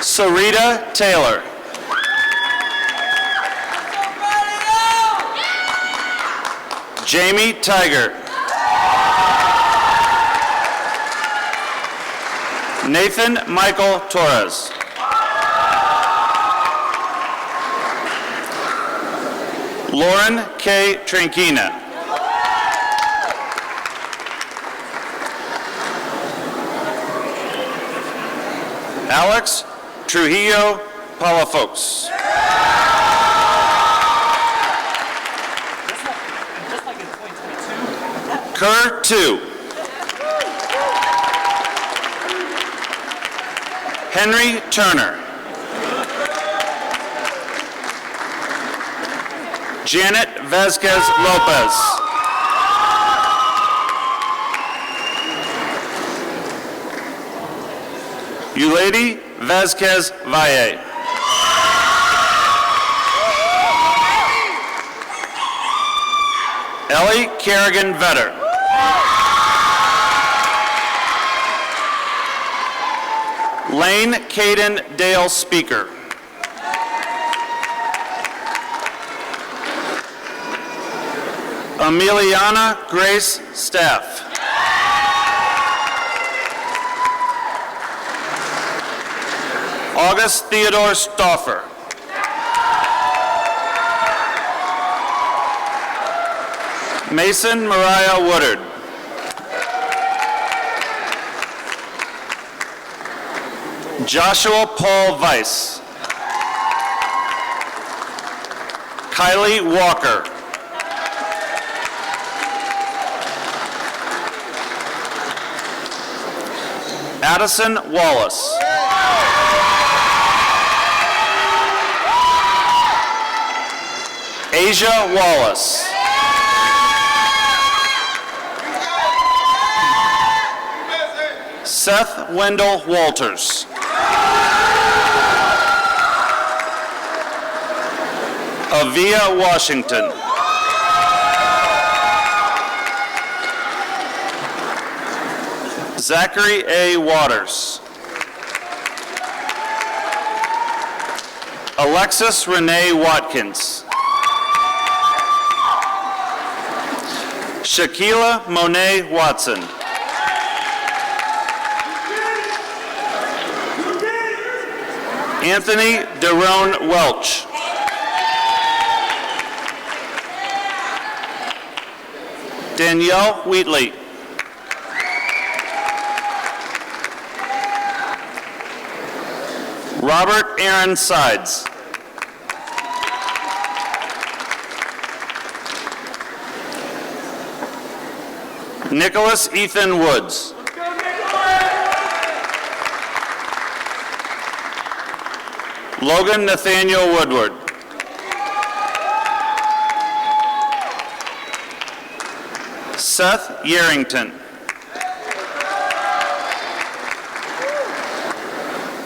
Sarita Taylor. Jamie Tiger. Nathan Michael Torres. Lauren K. Tranquina. Alex Trujillo Palafox. Kerr 2. Henry Turner. Janet Vasquez Lopez. Yulady Vasquez Valle. Ellie Kerrigan Vetter. Lane Caden Dale Speaker. Emiliana Grace Staff. August Theodore Stauffer. Mason Mariah Woodard. Joshua Paul Weiss. Kylie Walker. Addison Wallace. Asia Wallace. Seth Wendell Walters. Avia Washington. Zachary A. Waters. Alexis Renee Watkins. Shaquila Monet Watson. Anthony Derone Welch. Danielle Wheatley. Robert Aaron Sides. Nicholas Ethan Woods. Logan Nathaniel Woodward. Seth Yarrington.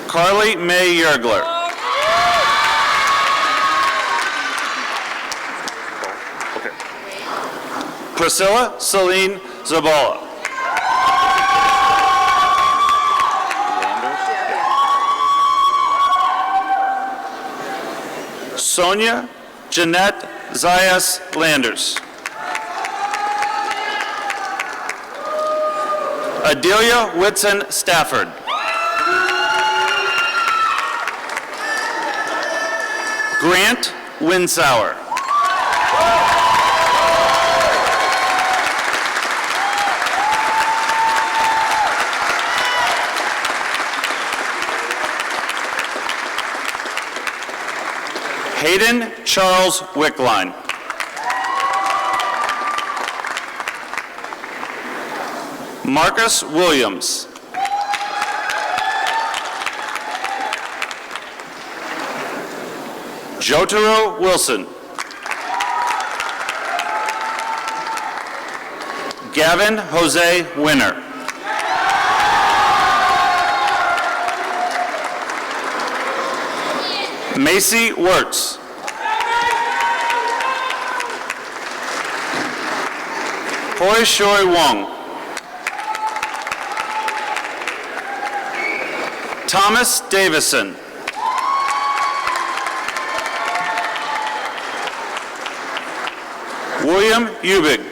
Carly May Yergler. Priscilla Celine Zabala. Sonia Jeanette Zayas Landers. Adelia Whitson Stafford. Grant Winsauer. Hayden Charles Wickline. Marcus Williams. Jotaro Wilson. Gavin Jose Winner. Macy Wirtz. Hoi Shoi Wong. Thomas Davison. William Ubig.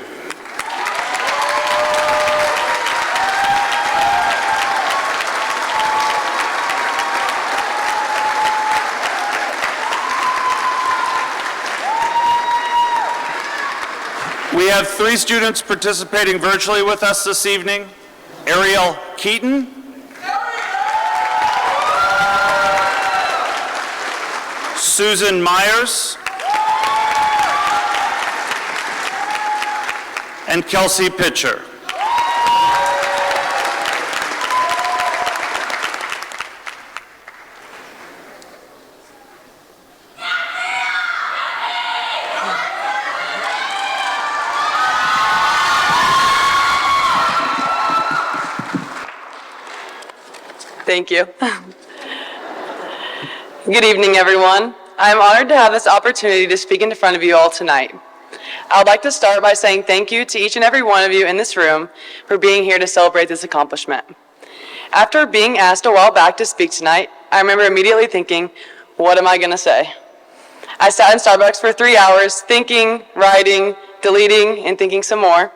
We have 3 students participating virtually with us this evening. Ariel Keaton. Susan Myers. And Kelsey Pitcher. Thank you. Good evening, everyone. I am honored to have this opportunity to speak in front of you all tonight. I would like to start by saying thank you to each and every one of you in this room for being here to celebrate this accomplishment. After being asked a while back to speak tonight, I remember immediately thinking, what am I going to say? I sat in Starbucks for 3 hours thinking, writing, deleting, and thinking some more.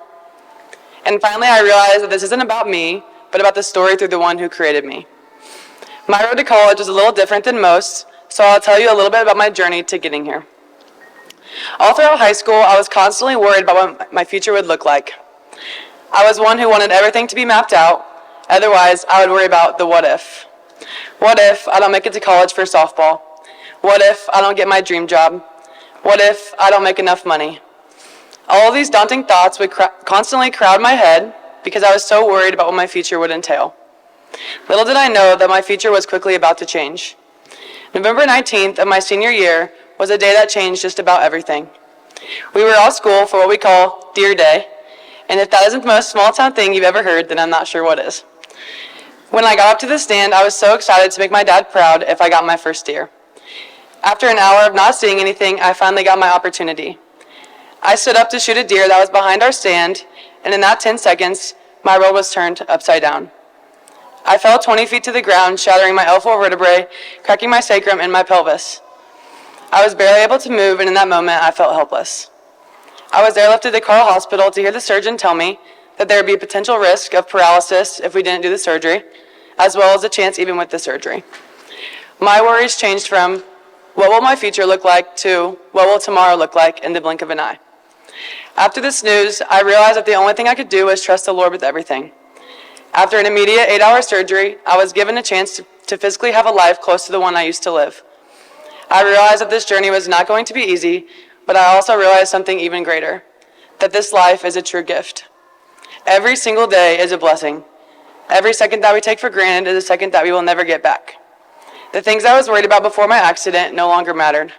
And finally I realized that this isn't about me, but about the story through the one who created me. My road to college was a little different than most, so I'll tell you a little bit about my journey to getting here. All throughout high school, I was constantly worried about what my future would look like. I was one who wanted everything to be mapped out. Otherwise, I would worry about the what if. What if I don't make it to college for softball? What if I don't get my dream job? What if I don't make enough money? All of these daunting thoughts would constantly crowd my head because I was so worried about what my future would entail. Little did I know that my future was quickly about to change. November 19th of my senior year was a day that changed just about everything. We were all at school for what we call Dear Day, and if that isn't the most small-town thing you've ever heard, then I'm not sure what is. When I got up to the stand, I was so excited to make my dad proud if I got my first deer. After an hour of not seeing anything, I finally got my opportunity. I stood up to shoot a deer that was behind our stand, and in that 10 seconds, my world was turned upside down. I fell 20 feet to the ground, shattering my L4 vertebrae, cracking my sacrum and my pelvis. I was barely able to move, and in that moment, I felt helpless. I was airlifted to Carl Hospital to hear the surgeon tell me that there would be a potential risk of paralysis if we didn't do the surgery, as well as a chance even with the surgery. My worries changed from, what will my future look like, to what will tomorrow look like in the blink of an eye. After this news, I realized that the only thing I could do was trust the Lord with everything. After an immediate 8-hour surgery, I was given a chance to physically have a life close to the one I used to live. I realized that this journey was not going to be easy, but I also realized something even greater, that this life is a true gift. Every single day is a blessing. Every second that we take for granted is a second that we will never get back. The things I was worried about before my accident no longer mattered.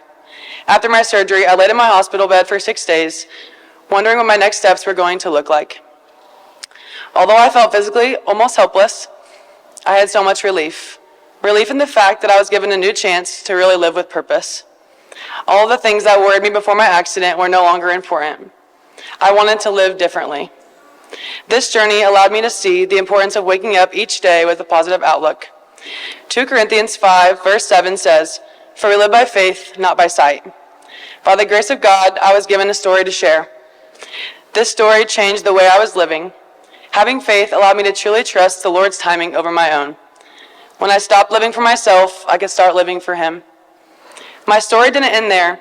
After my surgery, I laid in my hospital bed for 6 days, wondering what my next steps were going to look like. Although I felt physically almost helpless, I had so much relief. Relief in the fact that I was given a new chance to really live with purpose. All of the things that worried me before my accident were no longer important. I wanted to live differently. This journey allowed me to see the importance of waking up each day with a positive outlook. 2 Corinthians 5, verse 7 says, "For we live by faith, not by sight." By the grace of God, I was given a story to share. This story changed the way I was living. Having faith allowed me to truly trust the Lord's timing over my own. When I stopped living for myself, I could start living for Him. My story didn't end there.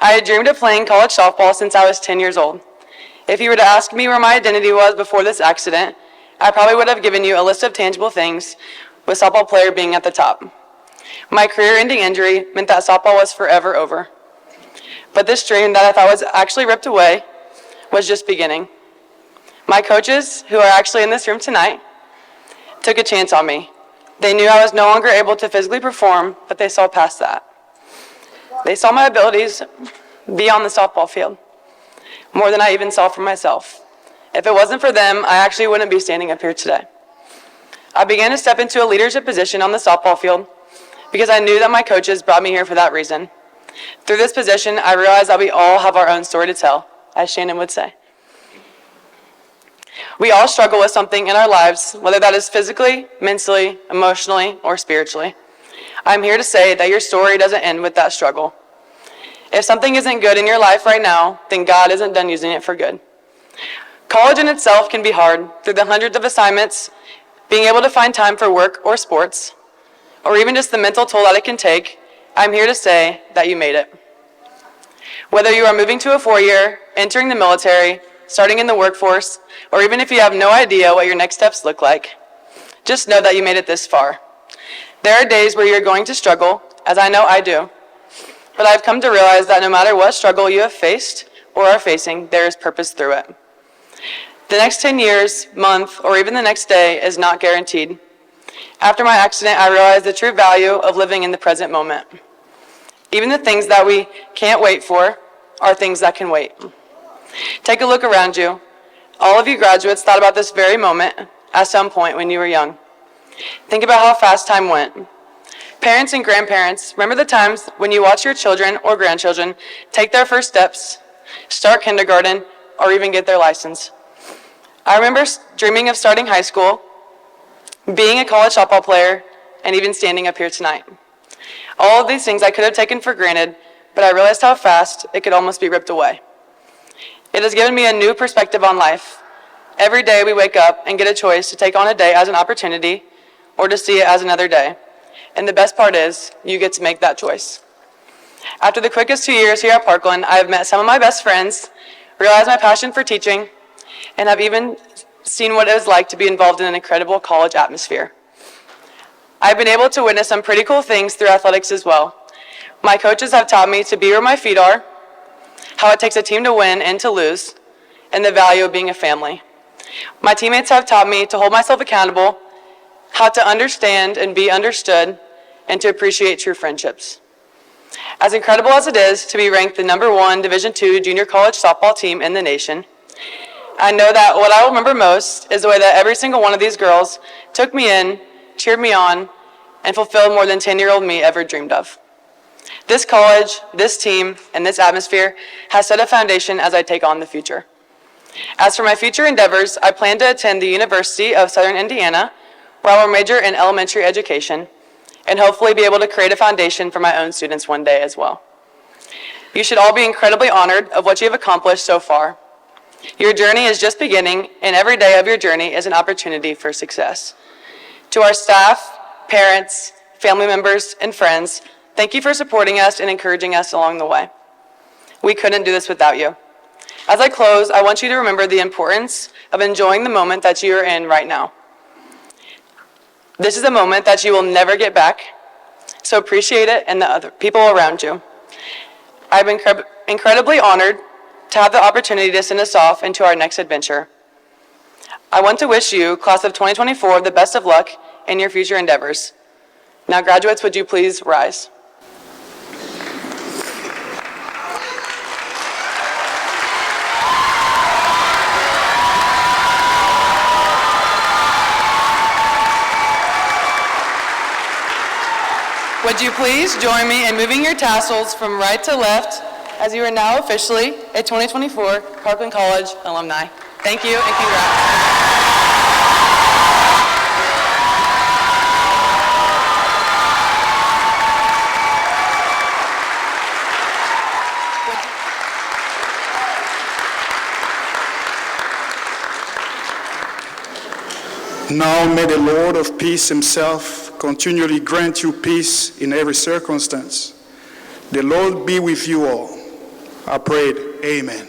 I had dreamed of playing college softball since I was 10 years old. If you were to ask me where my identity was before this accident, I probably would have given you a list of tangible things, with softball player being at the top. My career-ending injury meant that softball was forever over. But this dream that I thought was actually ripped away was just beginning. My coaches, who are actually in this room tonight, took a chance on me. They knew I was no longer able to physically perform, but they saw past that. They saw my abilities beyond the softball field, more than I even saw for myself. If it wasn't for them, I actually wouldn't be standing up here today. I began to step into a leadership position on the softball field, because I knew that my coaches brought me here for that reason. Through this position, I realized that we all have our own story to tell, as Shannon would say. We all struggle with something in our lives, whether that is physically, mentally, emotionally, or spiritually. I'm here to say that your story doesn't end with that struggle. If something isn't good in your life right now, then God isn't done using it for good. College in itself can be hard through the hundreds of assignments, being able to find time for work or sports, or even just the mental toll that it can take. I'm here to say that you made it. Whether you are moving to a four-year, entering the military, starting in the workforce, or even if you have no idea what your next steps look like, just know that you made it this far. There are days where you're going to struggle, as I know I do, but I've come to realize that no matter what struggle you have faced or are facing, there is purpose through it. The next 10 years, month, or even the next day is not guaranteed. After my accident, I realized the true value of living in the present moment. Even the things that we can't wait for are things that can wait. Take a look around you. All of you graduates thought about this very moment at some point when you were young. Think about how fast time went. Parents and grandparents, remember the times when you watch your children or grandchildren take their first steps, start kindergarten, or even get their license. I remember dreaming of starting high school, being a college softball player, and even standing up here tonight. All of these things I could have taken for granted, but I realized how fast it could almost be ripped away. It has given me a new perspective on life. Every day we wake up and get a choice to take on a day as an opportunity or to see it as another day. And the best part is, you get to make that choice. After the quickest 2 years here at Parkland, I have met some of my best friends, realized my passion for teaching, and have even seen what it is like to be involved in an incredible college atmosphere. I've been able to witness some pretty cool things through athletics as well. My coaches have taught me to be where my feet are, how it takes a team to win and to lose, and the value of being a family. My teammates have taught me to hold myself accountable, how to understand and be understood, and to appreciate true friendships. As incredible as it is to be ranked the #1 Division II junior college softball team in the nation, I know that what I will remember most is the way that every single one of these girls took me in, cheered me on, and fulfilled more than 10-year-old me ever dreamed of. This college, this team, and this atmosphere has set a foundation as I take on the future. As for my future endeavors, I plan to attend the University of Southern Indiana, where I will major in elementary education, and hopefully be able to create a foundation for my own students one day as well. You should all be incredibly honored of what you have accomplished so far. Your journey is just beginning, and every day of your journey is an opportunity for success. To our staff, parents, family members, and friends, thank you for supporting us and encouraging us along the way. We couldn't do this without you. As I close, I want you to remember the importance of enjoying the moment that you are in right now. This is a moment that you will never get back, so appreciate it and the other people around you. I've been incredibly honored to have the opportunity to send us off into our next adventure. I want to wish you, class of 2024, the best of luck in your future endeavors. Now, graduates, would you please rise? Would you please join me in moving your tassels from right to left as you are now officially a 2024 Parkland College alumni. Thank you and congrats. Now may the Lord of peace himself continually grant you peace in every circumstance. The Lord be with you all. I prayed, amen.